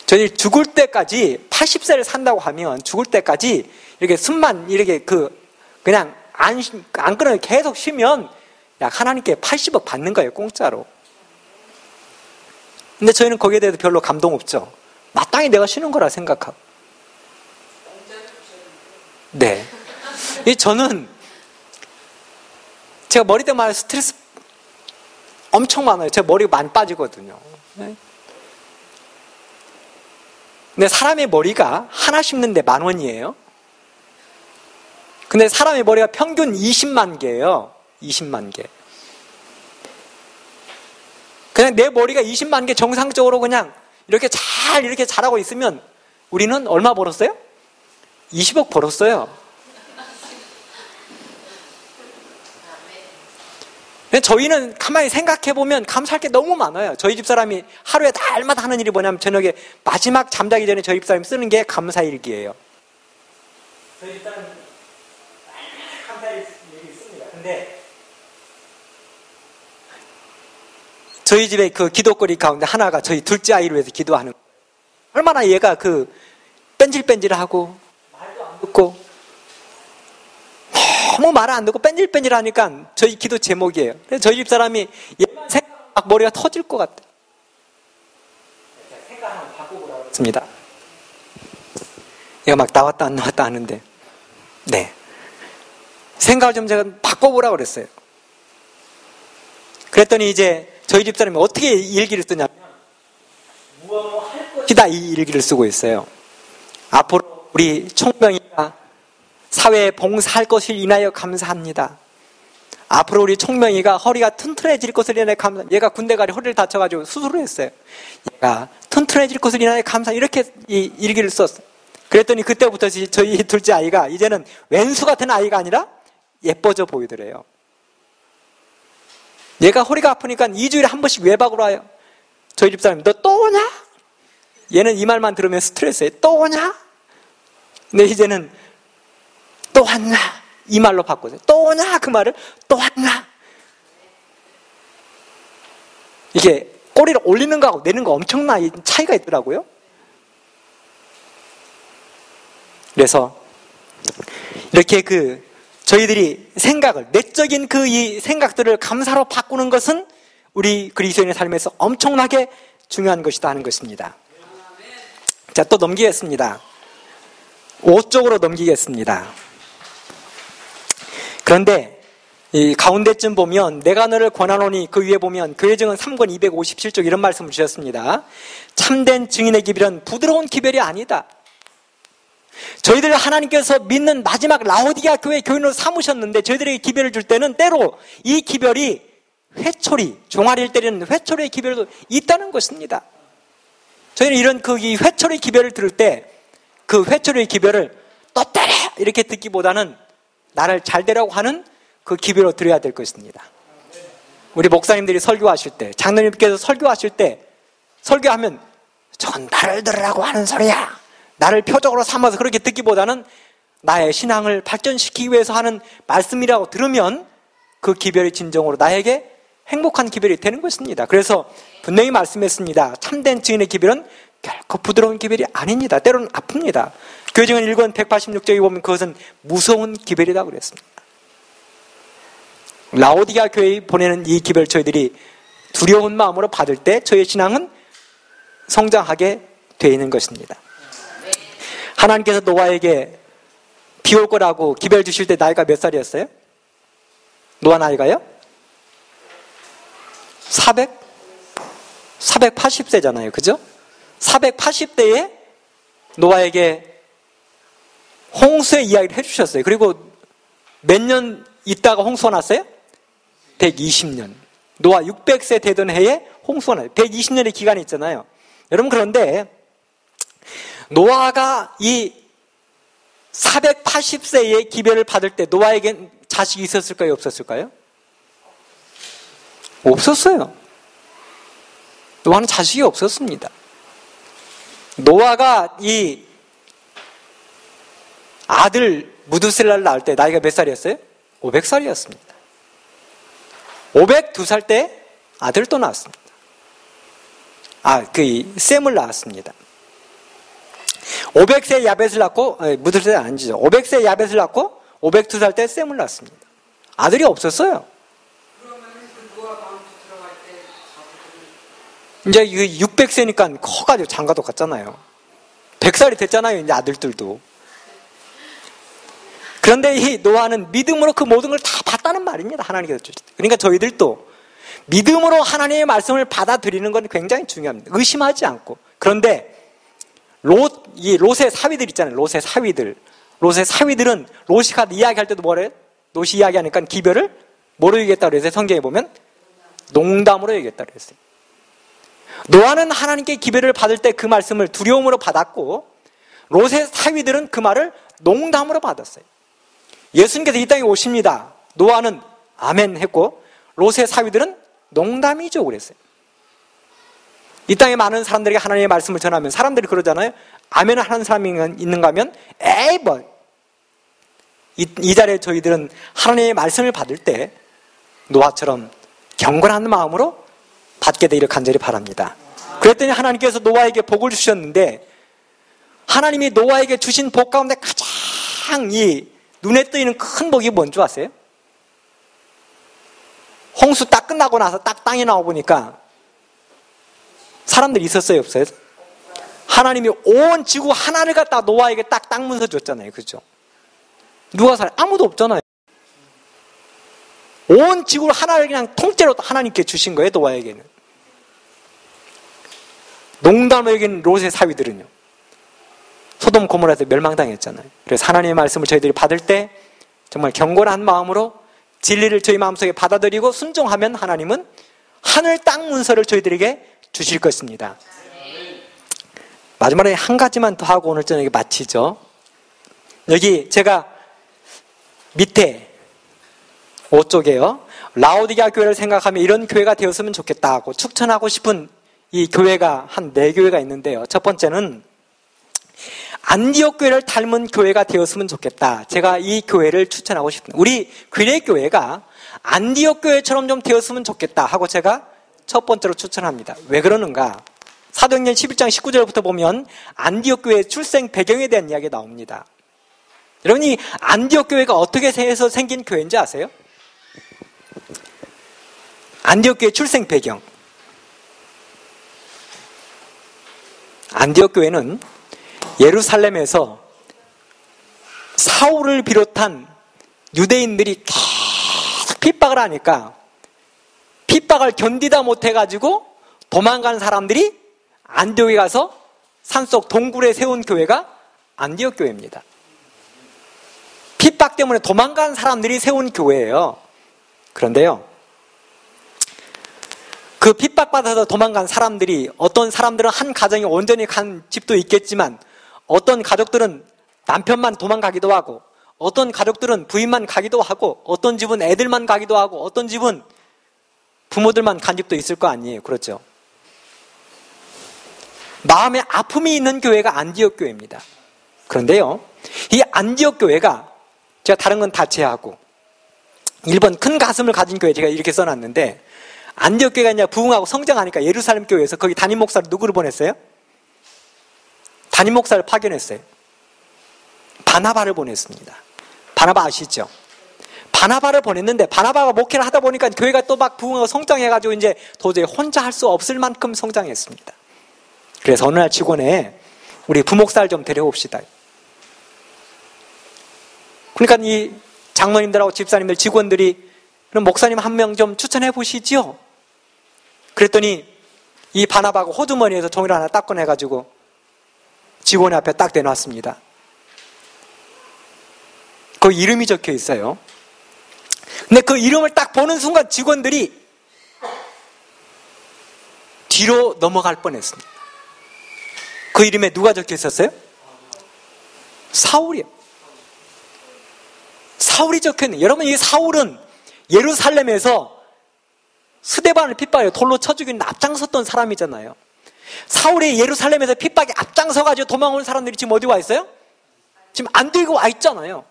저희 죽을 때까지 80세를 산다고 하면 죽을 때까지 이렇게 숨만 이렇게 그냥 안 끊어요. 계속 쉬면 약 하나님께 80억 받는 거예요. 공짜로. 근데 저희는 거기에 대해서 별로 감동 없죠. 마땅히 내가 쉬는 거라 생각하고. 네. 저는 제가 머리 때문에 스트레스 엄청 많아요. 제 머리가 많이 빠지거든요. 근데 사람의 머리가 하나 심는데 10,000원이에요. 근데 사람의 머리가 평균 20만 개예요. 20만 개. 그냥 내 머리가 20만 개 정상적으로 그냥 이렇게 자라고 있으면 우리는 얼마 벌었어요? 20억 벌었어요. 저희는 가만히 생각해보면 감사할 게 너무 많아요. 저희 집사람이 하루에 날마다 하는 일이 뭐냐면 저녁에 마지막 잠자기 전에 저희 집사람이 쓰는 게 감사일기예요. 저희 집사람이 감사일기 씁니다. 근데 저희 집에 그 기도거리 가운데 하나가 저희 둘째 아이를 위해서 기도하는 거예요. 얼마나 얘가 뺀질뺀질하고 말도 안 듣고 너무 말을 안 듣고 뺀질뺀질하니까 저희 기도 제목이에요. 그래서 저희 집사람이 얘만 생각 막 머리가 터질 것 같아요. 생각 한번 바꿔보라고 했습니다. 얘가 막 나왔다 안 나왔다 하는데, 네, 생각을 좀 제가 바꿔보라고 그랬어요. 그랬더니 이제 저희 집사람이 어떻게 일기를 쓰냐면 무엇 할 것이다 이 일기를 쓰고 있어요. 앞으로 우리 총명이가 사회에 봉사할 것을 인하여 감사합니다. 앞으로 우리 총명이가 허리가 튼튼해질 것을 인하여 감사합니다. 얘가 군대 가서 허리를 다쳐가지고 수술을 했어요. 얘가 튼튼해질 것을 인하여 감사합니다. 이렇게 이 일기를 썼어요. 그랬더니 그때부터 저희 둘째 아이가 이제는 왼수 같은 아이가 아니라 예뻐져 보이더래요. 얘가 허리가 아프니까 2주일에 한 번씩 외박으로 와요. 저희 집사람이 너 또 오냐? 얘는 이 말만 들으면 스트레스예요. 또 오냐? 근데 이제는 또 왔나? 이 말로 바꾸세요. 또 오냐? 그 말을 또 왔나? 이게 꼬리를 올리는 거하고 내는 거 엄청난 차이가 있더라고요. 그래서 이렇게 저희들이 생각을, 내적인 이 생각들을 감사로 바꾸는 것은 우리 그리스도인의 삶에서 엄청나게 중요한 것이다 하는 것입니다. 자, 또 넘기겠습니다. 5쪽으로 넘기겠습니다. 그런데 이 가운데쯤 보면 내가 너를 권하노니 그 위에 보면 교회증은 3권 257쪽 이런 말씀을 주셨습니다. 참된 증인의 기별은 부드러운 기별이 아니다. 저희들 하나님께서 믿는 마지막 라오디게아 교회 교인으로 삼으셨는데 저희들에게 기별을 줄 때는 때로 이 기별이 회초리, 종아리를 때리는 회초리의 기별도 있다는 것입니다. 저희는 이런 이 회초리 기별을 들을 때 그 회초리의 기별을 또 때려! 이렇게 듣기보다는 나를 잘 되라고 하는 그 기별로 들어야 될 것입니다. 우리 목사님들이 설교하실 때, 장로님께서 설교하실 때, 설교하면 저건 나를 들으라고 하는 소리야. 나를 표적으로 삼아서 그렇게 듣기보다는 나의 신앙을 발전시키기 위해서 하는 말씀이라고 들으면 그 기별이 진정으로 나에게 행복한 기별이 되는 것입니다. 그래서 분명히 말씀했습니다. 참된 증인의 기별은 결코 부드러운 기별이 아닙니다. 때로는 아픕니다. 교회증언 1권 186쪽에 보면 그것은 무서운 기별이라고 그랬습니다. 라오디게아 교회에 보내는 이 기별 저희들이 두려운 마음으로 받을 때 저희의 신앙은 성장하게 되어 있는 것입니다. 하나님께서 노아에게 비 올 거라고 기별 주실 때 나이가 몇 살이었어요? 노아 나이가요? 480세잖아요. 그죠? 480대에 노아에게 홍수의 이야기를 해주셨어요. 그리고 몇 년 있다가 홍수가 났어요? 120년. 노아 600세 되던 해에 홍수가 나요. 120년의 기간이 있잖아요. 여러분, 그런데 노아가 이 480세의 기별을 받을 때 노아에겐 자식이 있었을까요? 없었을까요? 없었어요. 노아는 자식이 없었습니다. 노아가 이 아들 무드셀라를 낳을 때 나이가 몇 살이었어요? 500살이었습니다. 502살 때 아들을 또 낳았습니다. 셈을 낳았습니다. 500세 야벳을 낳고, 무드셀라 아니죠. 500세 야벳을 낳고 502살 때 셈을 낳았습니다. 아들이 없었어요. 이제 600세니까 커가지고 장가도 갔잖아요. 100살이 됐잖아요, 이제 아들들도. 그런데 이 노아는 믿음으로 그 모든 걸 다 봤다는 말입니다. 하나님께서 주실 때. 그러니까 저희들도 믿음으로 하나님의 말씀을 받아들이는 건 굉장히 중요합니다. 의심하지 않고. 그런데 롯의 사위들 있잖아요. 롯의 사위들은 롯이 이야기할 때도 뭐래요? 롯이 이야기하니까 기별을 뭐로 얘기했다고 그랬어요? 성경에 보면 농담으로 얘기했다고 그랬어요. 노아는 하나님께 기별을 받을 때 그 말씀을 두려움으로 받았고 롯의 사위들은 그 말을 농담으로 받았어요. 예수님께서 이 땅에 오십니다. 노아는 아멘 했고 롯의 사위들은 농담이죠 그랬어요. 이 땅에 많은 사람들에게 하나님의 말씀을 전하면 사람들이 그러잖아요. 아멘을 하는 사람이 있는가 하면 에이 뭐 이 자리에 저희들은 하나님의 말씀을 받을 때 노아처럼 경건한 마음으로 받게 되기를 간절히 바랍니다. 그랬더니 하나님께서 노아에게 복을 주셨는데 하나님이 노아에게 주신 복 가운데 가장 이 눈에 뜨이는 큰 복이 뭔 줄 아세요? 홍수 딱 끝나고 나서 딱 땅에 나와 보니까 사람들이 있었어요, 없어요? 하나님이 온 지구 하나를 갖다 노아에게 딱 땅 문서 줬잖아요, 그죠? 누가 살아요? 아무도 없잖아요. 온 지구를 하나를 그냥 통째로 하나님께 주신 거예요, 노아에게는. 농담으로 여긴 롯의 사위들은요. 소돔 고모라에서 멸망당했잖아요. 그래서 하나님의 말씀을 저희들이 받을 때 정말 경건한 마음으로 진리를 저희 마음속에 받아들이고 순종하면 하나님은 하늘 땅 문서를 저희들에게 주실 것입니다. 마지막에 한 가지만 더 하고 오늘 저녁에 마치죠. 여기 제가 밑에 5쪽에요. 라오디게아 교회를 생각하면 이런 교회가 되었으면 좋겠다 하고 추천하고 싶은 이 교회가 한 4교회가 있는데요. 첫 번째는 안디옥 교회를 닮은 교회가 되었으면 좋겠다. 제가 이 교회를 추천하고 싶습니다. 우리 귀례교회가 안디옥 교회처럼 좀 되었으면 좋겠다 하고 제가 첫 번째로 추천합니다. 왜 그러는가? 사도행전 11장 19절부터 보면 안디옥 교회의 출생 배경에 대한 이야기가 나옵니다. 여러분이 안디옥 교회가 어떻게 해서 생긴 교회인지 아세요? 안디옥 교회 출생 배경. 안디옥 교회는 예루살렘에서 사울을 비롯한 유대인들이 계속 핍박을 하니까 핍박을 견디다 못해가지고 도망간 사람들이 안디옥에 가서 산속 동굴에 세운 교회가 안디옥 교회입니다. 핍박 때문에 도망간 사람들이 세운 교회예요. 그런데요, 그 핍박받아서 도망간 사람들이, 어떤 사람들은 한 가정이 온전히 간 집도 있겠지만 어떤 가족들은 남편만 도망가기도 하고, 어떤 가족들은 부인만 가기도 하고, 어떤 집은 애들만 가기도 하고, 어떤 집은 부모들만 간 집도 있을 거 아니에요. 그렇죠? 마음에 아픔이 있는 교회가 안디옥 교회입니다. 그런데요, 이 안디옥 교회가, 제가 다른 건 다 제하고 1번 큰 가슴을 가진 교회, 제가 이렇게 써놨는데, 안디옥 교회가 이제 부흥하고 성장하니까 예루살렘 교회에서 거기 담임 목사를 누구를 보냈어요? 담임 목사를 파견했어요. 바나바를 보냈습니다. 바나바 아시죠? 바나바를 보냈는데, 바나바가 목회를 하다 보니까 교회가 또 막 부흥하고 성장해가지고 이제 도저히 혼자 할 수 없을 만큼 성장했습니다. 그래서 어느 날 직원에 우리 부목사를 좀 데려옵시다. 그러니까 이 장로님들하고 집사님들, 직원들이 그럼 목사님 한 명 좀 추천해 보시지요? 그랬더니 이 바나바가 호주머니에서 종이를 하나 딱 꺼내가지고 직원의 앞에 딱 내놨습니다. 그 이름이 적혀 있어요. 근데 그 이름을 딱 보는 순간 직원들이 뒤로 넘어갈 뻔했습니다. 그 이름에 누가 적혀 있었어요? 사울이요. 사울이 적혀 있는. 여러분, 이 사울은 예루살렘에서 스데반을 핍박해 돌로 쳐 죽이는 앞장섰던 사람이잖아요. 사울이 예루살렘에서 핍박에 앞장서가지고 도망온 사람들이 지금 어디 와 있어요? 지금 안디옥에 와 있잖아요.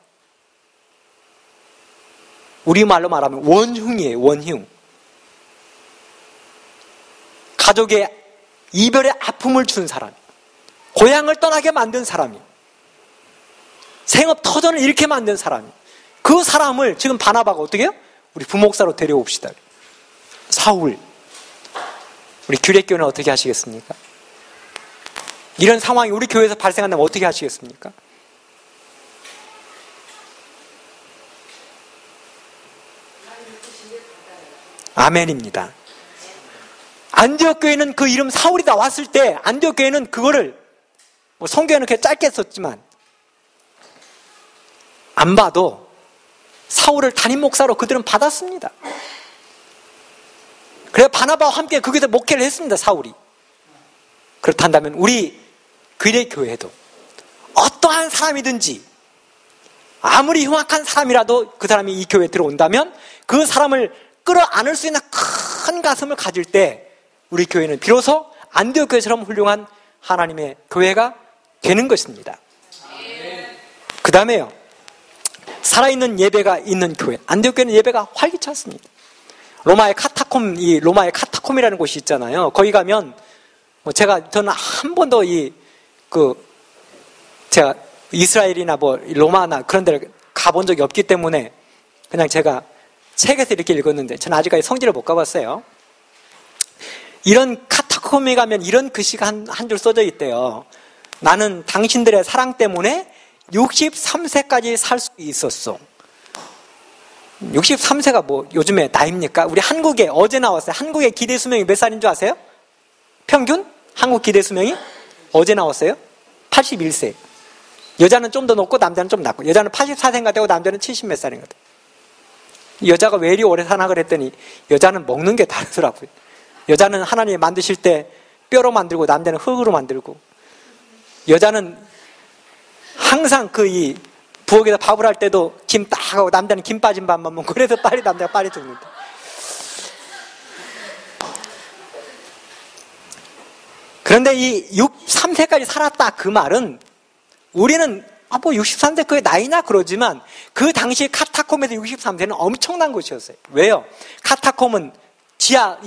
우리말로 말하면 원흉이에요. 원흉. 가족의 이별의 아픔을 준 사람, 고향을 떠나게 만든 사람이, 생업 터전을 잃게 만든 사람이, 그 사람을 지금 바나바가 어떻게 해요? 우리 부목사로 데려옵시다. 사울. 우리 규례교회는 어떻게 하시겠습니까? 이런 상황이 우리 교회에서 발생한다면 어떻게 하시겠습니까? 아멘입니다. 안디옥 교회는 그 이름 사울이 나왔을 때, 안디옥 교회는 그거를 성경에는 그렇게 짧게 썼지만 안 봐도 사울을 담임 목사로 그들은 받았습니다. 그래서 바나바와 함께 거기서 목회를 했습니다. 사울이. 그렇다면 우리 귀례 교회도 어떠한 사람이든지, 아무리 흉악한 사람이라도 그 사람이 이 교회에 들어온다면 그 사람을 끌어안을 수 있는 큰 가슴을 가질 때 우리 교회는 비로소 안디옥 교회처럼 훌륭한 하나님의 교회가 되는 것입니다. 그 다음에요, 살아있는 예배가 있는 교회. 안디옥 교회는 예배가 활기찼습니다. 로마의 카타콤이라는 곳이 있잖아요. 거기 가면 저는 한 번도 제가 이스라엘이나 로마나 그런 데를 가본 적이 없기 때문에 그냥 제가 책에서 이렇게 읽었는데, 저는 아직까지 성지를 못 가봤어요. 이런 카타콤에 가면 이런 글씨가 한 줄 써져 있대요. 나는 당신들의 사랑 때문에 63세까지 살 수 있었어. 63세가 요즘에 나이입니까? 우리 한국에 어제 나왔어요. 한국의 기대 수명이 몇 살인 줄 아세요? 평균? 한국 기대 수명이 어제 나왔어요. 81세. 여자는 좀 더 높고 남자는 좀 낮고, 여자는 84세인가 되고 남자는 70 몇 살인가 돼요. 여자가 왜 이리 오래 사나 그랬더니 여자는 먹는 게 다르더라고요. 여자는 하나님이 만드실 때 뼈로 만들고 남자는 흙으로 만들고, 여자는 항상 부엌에서 밥을 할 때도 김 딱 하고 남자는 김 빠진 밥만 먹고, 그래서 남자가 빨리 죽는다. 그런데 이 63세까지 살았다 그 말은, 우리는 63세 그게 나이나 그러지만 그 당시 카타콤에서 63세는 엄청난 곳이었어요. 왜요? 카타콤은 지하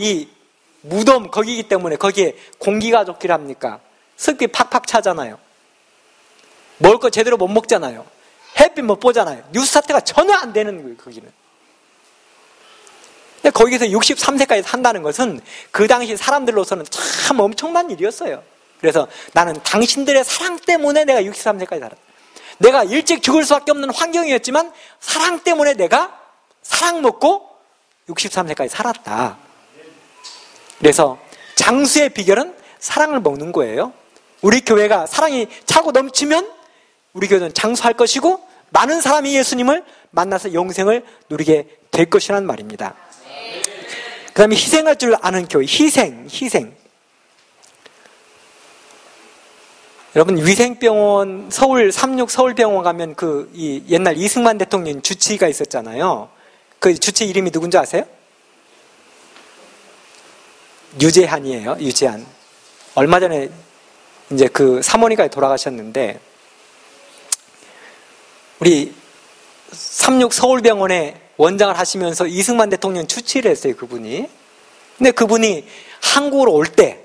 무덤 거기이기 때문에 거기에 공기가 좋길 합니까? 습기 팍팍 차잖아요. 먹을 거 제대로 못 먹잖아요. 햇빛 못 보잖아요. 뉴스타트가 전혀 안 되는 거예요, 거기는. 근데 거기서 63세까지 산다는 것은 그 당시 사람들로서는 참 엄청난 일이었어요. 그래서 나는 당신들의 사랑 때문에 내가 63세까지 살았다. 내가 일찍 죽을 수밖에 없는 환경이었지만 사랑 때문에 내가 사랑 먹고 63세까지 살았다. 그래서 장수의 비결은 사랑을 먹는 거예요. 우리 교회가 사랑이 차고 넘치면 우리 교회는 장수할 것이고 많은 사람이 예수님을 만나서 영생을 누리게 될 것이라는 말입니다. 그 다음에 희생할 줄 아는 교회. 희생. 여러분, 위생병원, 삼육 서울병원 가면 이 옛날 이승만 대통령 주치의가 있었잖아요. 그 주치의 이름이 누군지 아세요? 유재한이에요. 유재한. 얼마 전에 이제 그 사모님까지 돌아가셨는데, 우리 삼육 서울병원에 원장을 하시면서 이승만 대통령 주치의를 했어요, 그분이. 근데 그분이 한국으로 올 때,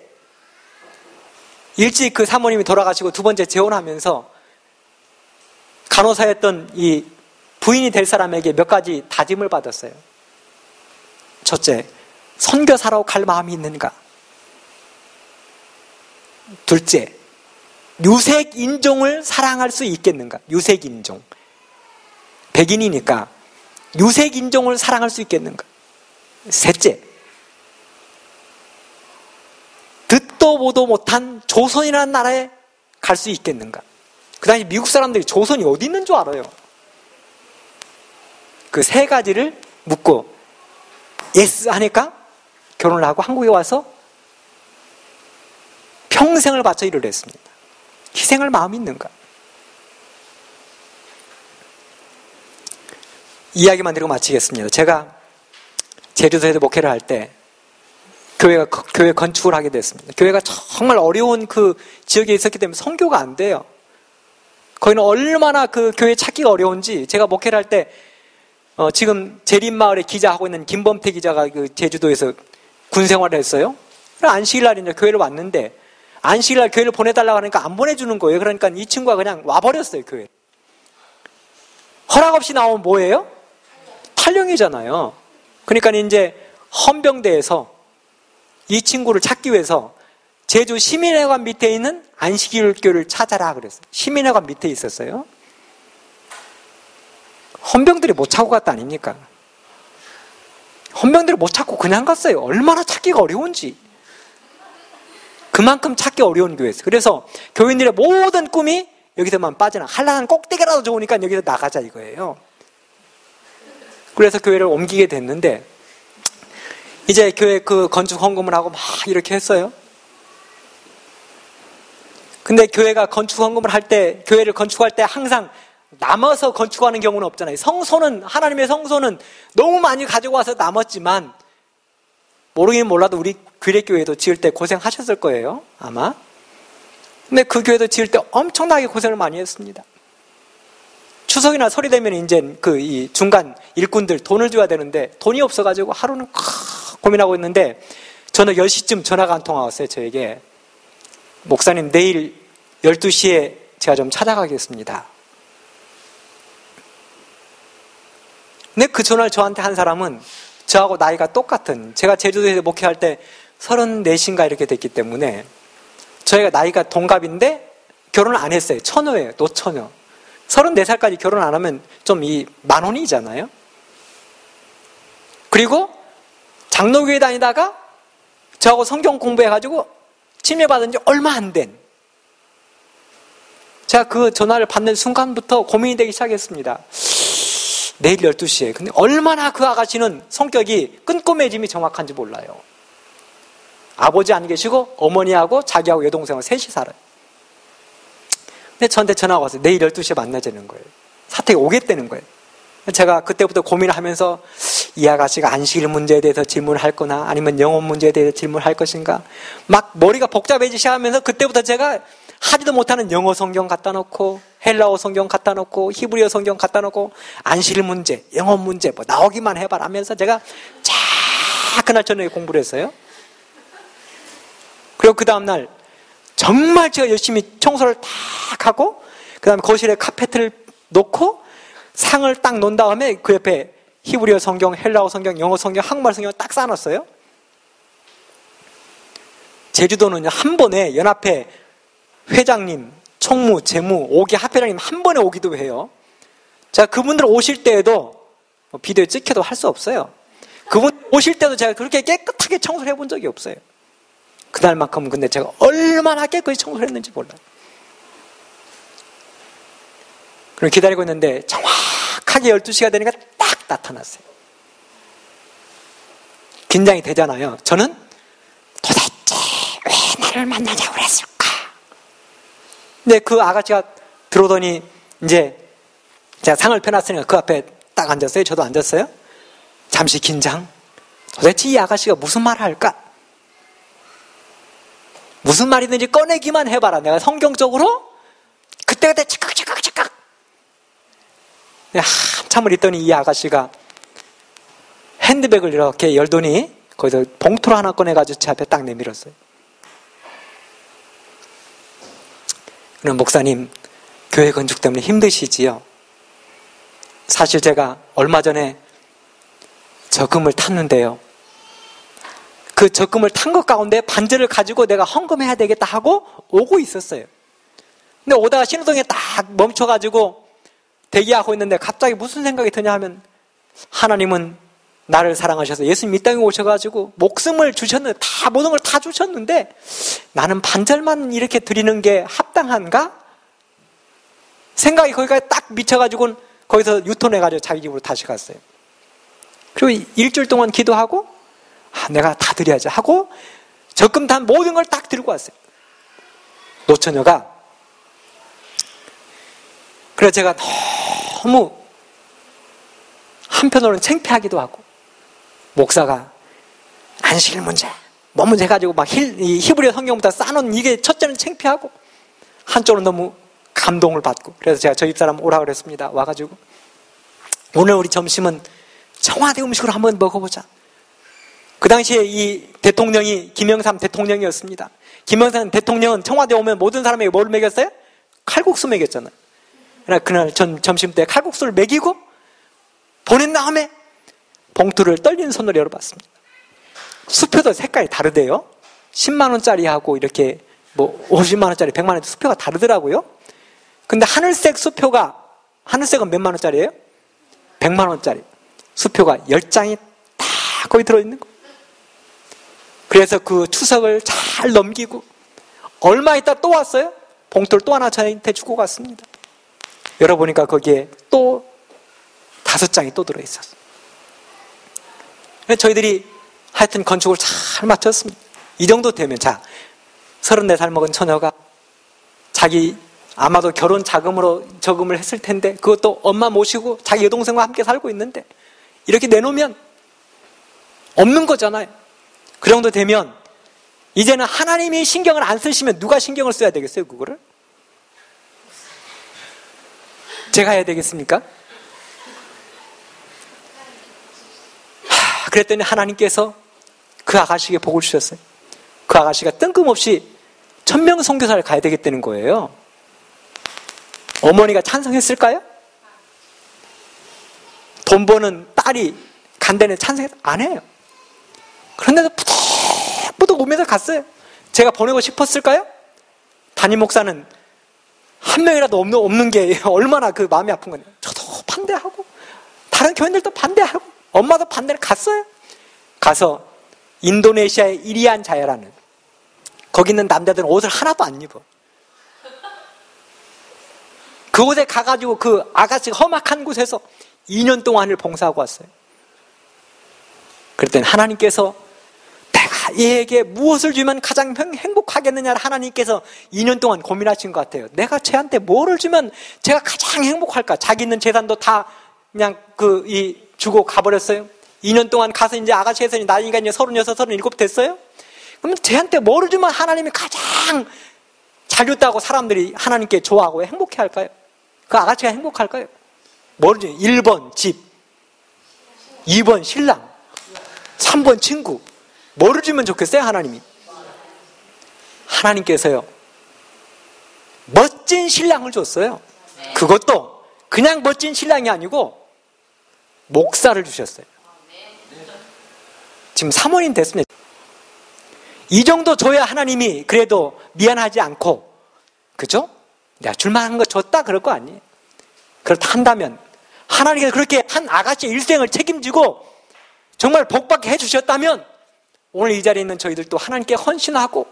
일찍 그 사모님이 돌아가시고 두 번째 재혼하면서 간호사였던 이 부인이 될 사람에게 몇 가지 다짐을 받았어요. 첫째, 선교사로 갈 마음이 있는가? 둘째, 유색인종을 사랑할 수 있겠는가? 유색인종. 백인이니까 유색인종을 사랑할 수 있겠는가? 셋째, 듣도 보도 못한 조선이라는 나라에 갈 수 있겠는가? 그 당시 미국 사람들이 조선이 어디 있는 줄 알아요. 그 세 가지를 묻고 예스 하니까 결혼을 하고 한국에 와서 평생을 바쳐 일을 했습니다. 희생할 마음이 있는가? 이야기만 드리고 마치겠습니다. 제가 제주도에서 목회를 할 때 교회 건축을 하게 됐습니다. 교회가 정말 어려운 그 지역에 있었기 때문에 선교가 안 돼요. 거기는 얼마나 그 교회 찾기가 어려운지, 제가 목회를 할 때 지금 제림마을에 기자하고 있는 김범태 기자가 그 제주도에서 군 생활을 했어요. 안식일 날 이제 교회를 왔는데, 안식일 날 교회를 보내달라고 하니까 안 보내주는 거예요. 그러니까 이 친구가 그냥 와버렸어요, 교회. 허락 없이 나오면 뭐예요? 탈령이잖아요. 그러니까 이제 헌병대에서 이 친구를 찾기 위해서 제주 시민회관 밑에 있는 안식일교를 찾아라 그랬어요. 시민회관 밑에 있었어요. 헌병들이 못 찾고 갔다 아닙니까? 헌병들이 못 찾고 그냥 갔어요. 얼마나 찾기가 어려운지. 그만큼 찾기 어려운 교회였어요. 그래서 교인들의 모든 꿈이 여기서만 빠져나가. 한라산 꼭대기라도 좋으니까 여기서 나가자 이거예요. 그래서 교회를 옮기게 됐는데, 이제 교회 그 건축 헌금을 하고 막 이렇게 했어요. 근데 교회가 건축 헌금을 할 때, 교회를 건축할 때 항상 남아서 건축하는 경우는 없잖아요. 성소는, 하나님의 성소는 너무 많이 가지고 와서 남았지만, 모르긴 몰라도 우리 규례교회도 지을 때 고생하셨을 거예요, 아마. 근데 그 교회도 지을 때 엄청나게 고생을 많이 했습니다. 추석이나 설이 되면 이제 이 중간 일꾼들 돈을 줘야 되는데 돈이 없어가지고 하루는 고민하고 있는데, 저녁 10시쯤 전화가 한 통화 왔어요, 저에게. 목사님, 내일 12시에 제가 좀 찾아가겠습니다. 근데 그 전화를 저한테 한 사람은 저하고 나이가 똑같은, 제가 제주도에서 목회할 때 34인가 이렇게 됐기 때문에 저희가 나이가 동갑인데 결혼을 안 했어요. 처녀예요, 노처녀. 34살까지 결혼 안 하면 좀 만혼이잖아요. 그리고 장로교회 다니다가 저하고 성경 공부해가지고 침례받은 지 얼마 안 된, 제가 그 전화를 받는 순간부터 고민이 되기 시작했습니다. 내일 12시에. 근데 얼마나 그 아가씨는 성격이 끈꼬매짐이 정확한지 몰라요. 아버지 안 계시고 어머니하고 자기하고 여동생하고 셋이 살아요. 근데 저한테 전화가 왔어요. 내일 12시에 만나자는 거예요. 사택에 오겠다는 거예요. 제가 그때부터 고민을 하면서 이 아가씨가 안식일 문제에 대해서 질문할 거나 아니면 영혼 문제에 대해서 질문할 것인가, 막 머리가 복잡해지기 시작하면서 그때부터 제가 하지도 못하는 영어 성경 갖다 놓고 헬라어 성경 갖다 놓고 히브리어 성경 갖다 놓고 안식일 문제, 영혼 문제 뭐 나오기만 해봐라 하면서 제가 그날 저녁에 공부를 했어요. 그리고 그 다음날 정말 제가 열심히 청소를 딱 하고 그 다음에 거실에 카페트를 놓고 상을 딱 놓은 다음에 그 옆에 히브리어 성경, 헬라어 성경, 영어 성경, 한국말 성경을 딱 쌓아놨어요. 제주도는 한 번에 연합회 회장님, 총무, 재무, 5기 합회장님 한 번에 오기도 해요. 제가 그분들 오실 때에도 비디오에 찍혀도 할 수 없어요. 그분 오실 때도 제가 그렇게 깨끗하게 청소를 해본 적이 없어요. 그날만큼은 근데 제가 얼마나 깨끗이 청소를 했는지 몰라요. 그럼 기다리고 있는데 정확하게 12시가 되니까 딱 나타났어요. 긴장이 되잖아요. 저는 도대체 왜 나를 만나자고 그랬을까? 근데 그 아가씨가 들어오더니 이제 제가 상을 펴놨으니까 그 앞에 딱 앉았어요. 저도 앉았어요. 잠시 긴장. 도대체 이 아가씨가 무슨 말을 할까? 무슨 말이든지 꺼내기만 해봐라. 내가 성경적으로 그때그때 즉각. 한참을 있더니 이 아가씨가 핸드백을 이렇게 열더니 거기서 봉투를 하나 꺼내가지고 제 앞에 딱 내밀었어요. 그럼 목사님, 교회 건축 때문에 힘드시지요? 사실 제가 얼마 전에 적금을 탔는데요. 그 적금을 탄 것 가운데 반지를 가지고 내가 헌금해야 되겠다 하고 오고 있었어요. 근데 오다가 신호등에 딱 멈춰가지고 대기하고 있는데 갑자기 무슨 생각이 드냐 하면 하나님은 나를 사랑하셔서 예수님 이 땅에 오셔가지고 목숨을 주셨는데 다 모든 걸 다 주셨는데 나는 반절만 이렇게 드리는 게 합당한가? 생각이 거기까지 딱 미쳐가지고 거기서 유턴해가지고 자기 집으로 다시 갔어요. 그리고 일주일 동안 기도하고 내가 다 드려야지 하고 적금 탄 모든 걸 딱 들고 왔어요. 노처녀가. 그래서 제가 너무 한편으로는 창피하기도 하고 목사가 안식일 문제, 뭔 문제 가지고 막 히브리어 성경부터 쌓아놓은 이게 첫째는 창피하고 한쪽으로 너무 감동을 받고 그래서 제가 저희 집사람 오라 그랬습니다. 와가지고 오늘 우리 점심은 청와대 음식으로 한번 먹어보자. 그 당시에 이 대통령이 김영삼 대통령이었습니다. 김영삼 대통령은 청와대 오면 모든 사람에게 뭘 먹였어요? 칼국수 먹였잖아요. 그날 점심 때 칼국수를 먹이고 보낸 다음에 봉투를 떨리는 손으로 열어봤습니다. 수표도 색깔이 다르대요. 10만 원짜리하고 이렇게 뭐 50만 원짜리, 100만 원짜리 수표가 다르더라고요. 근데 하늘색은 몇만 원짜리예요? 100만 원짜리. 수표가 10장이 다 거기 들어있는 거예요. 그래서 그 추석을 잘 넘기고 얼마 있다 또 왔어요. 봉투를 또 하나 저한테 주고 갔습니다. 열어보니까 거기에 또 5장이 또 들어있었어요. 저희들이 하여튼 건축을 잘 마쳤습니다. 이 정도 되면 34살 먹은 처녀가 자기 아마도 결혼 자금으로 저금을 했을 텐데 그것도 엄마 모시고 자기 여동생과 함께 살고 있는데 이렇게 내놓으면 없는 거잖아요. 그 정도 되면 이제는 하나님이 신경을 안 쓰시면 누가 신경을 써야 되겠어요, 그거를? 제가 해야 되겠습니까? 그랬더니 하나님께서 그 아가씨에게 복을 주셨어요. 그 아가씨가 뜬금없이 1000명 선교사를 가야 되겠다는 거예요. 어머니가 찬성했을까요? 돈 버는 딸이 간다는 찬성했 안 해요. 그런데도 부득부득 오면서 갔어요. 제가 보내고 싶었을까요? 담임 목사는 한 명이라도 없는 게 얼마나 그 마음이 아픈 거냐. 저도 반대하고 다른 교인들도 반대하고 엄마도 반대를 갔어요. 가서 인도네시아의 이리안 자야라는 거기 있는 남자들은 옷을 하나도 안 입어. 그곳에 가가지고 그 아가씨가 험악한 곳에서 2년 동안을 봉사하고 왔어요. 그랬더니 하나님께서 내가 얘에게 무엇을 주면 가장 행복하겠느냐를 하나님께서 2년 동안 고민하신 것 같아요. 내가 쟤한테 뭐를 주면 제가 가장 행복할까? 자기 있는 재산도 다 그냥 주고 가버렸어요. 2년 동안 가서 이제 아가씨 해서 나이가 이제 36, 37 됐어요? 그러면 쟤한테 뭐를 주면 하나님이 가장 잘 줬다고 사람들이 하나님께 좋아하고 행복해 할까요? 그 아가씨가 행복할까요? 뭐를 주면 1번 집, 2번 신랑, 3번 친구. 뭐를 주면 좋겠어요, 하나님이? 하나님께서요, 멋진 신랑을 줬어요. 그것도 그냥 멋진 신랑이 아니고 목사를 주셨어요. 지금 사모님 됐습니다. 이 정도 줘야 하나님이 그래도 미안하지 않고, 그죠? 내가 줄만한 거 줬다 그럴 거 아니에요. 그렇다 한다면 하나님께서 그렇게 한 아가씨의 일생을 책임지고 정말 복받게 해주셨다면 오늘 이 자리에 있는 저희들도 하나님께 헌신하고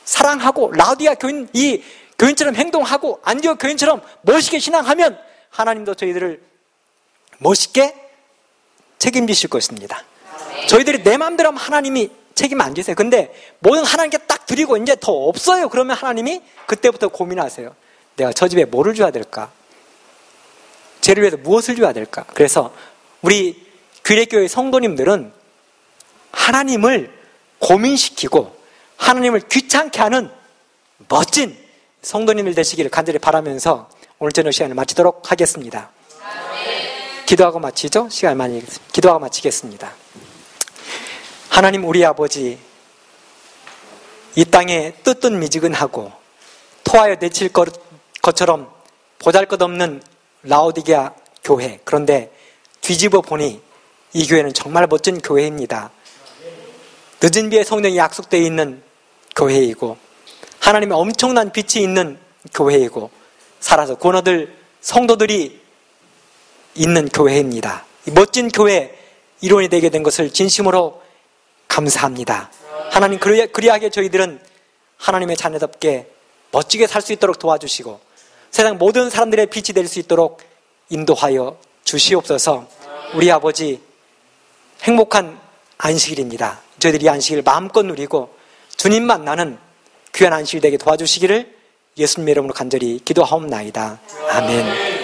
사랑하고 라우디아 교인 이 교인처럼 행동하고 안디옥 교인처럼 멋있게 신앙하면 하나님도 저희들을 멋있게 책임지실 것입니다. 저희들이 내 마음대로 하면 하나님이 책임 안 지세요. 근데 모든 하나님께 딱 드리고 이제 더 없어요. 그러면 하나님이 그때부터 고민하세요. 내가 저 집에 뭐를 줘야 될까? 쟤를 위해서 무엇을 줘야 될까? 그래서 우리 규례교회 성도님들은 하나님을 고민시키고 하나님을 귀찮게 하는 멋진 성도님들 되시기를 간절히 바라면서 오늘 저녁 시간을 마치도록 하겠습니다. 기도하고 마치죠? 시간 많이 기도하고 마치겠습니다. 하나님 우리 아버지, 이 땅에 뜨뜻미지근하고 토하여 내칠 것처럼 보잘것없는 라오디게아 교회, 그런데 뒤집어 보니 이 교회는 정말 멋진 교회입니다. 늦은 비에 성령이 약속되어 있는 교회이고 하나님의 엄청난 빛이 있는 교회이고 살아서 구원 얻을 성도들이 있는 교회입니다. 이 멋진 교회 일원이 되게 된 것을 진심으로 감사합니다. 하나님, 그리하게 저희들은 하나님의 자녀답게 멋지게 살 수 있도록 도와주시고 세상 모든 사람들의 빛이 될 수 있도록 인도하여 주시옵소서. 우리 아버지, 행복한 안식일입니다. 저희들이 이 안식일을 마음껏 누리고 주님 만나는 귀한 안식일 되게 도와주시기를 예수님의 이름으로 간절히 기도하옵나이다. 아멘.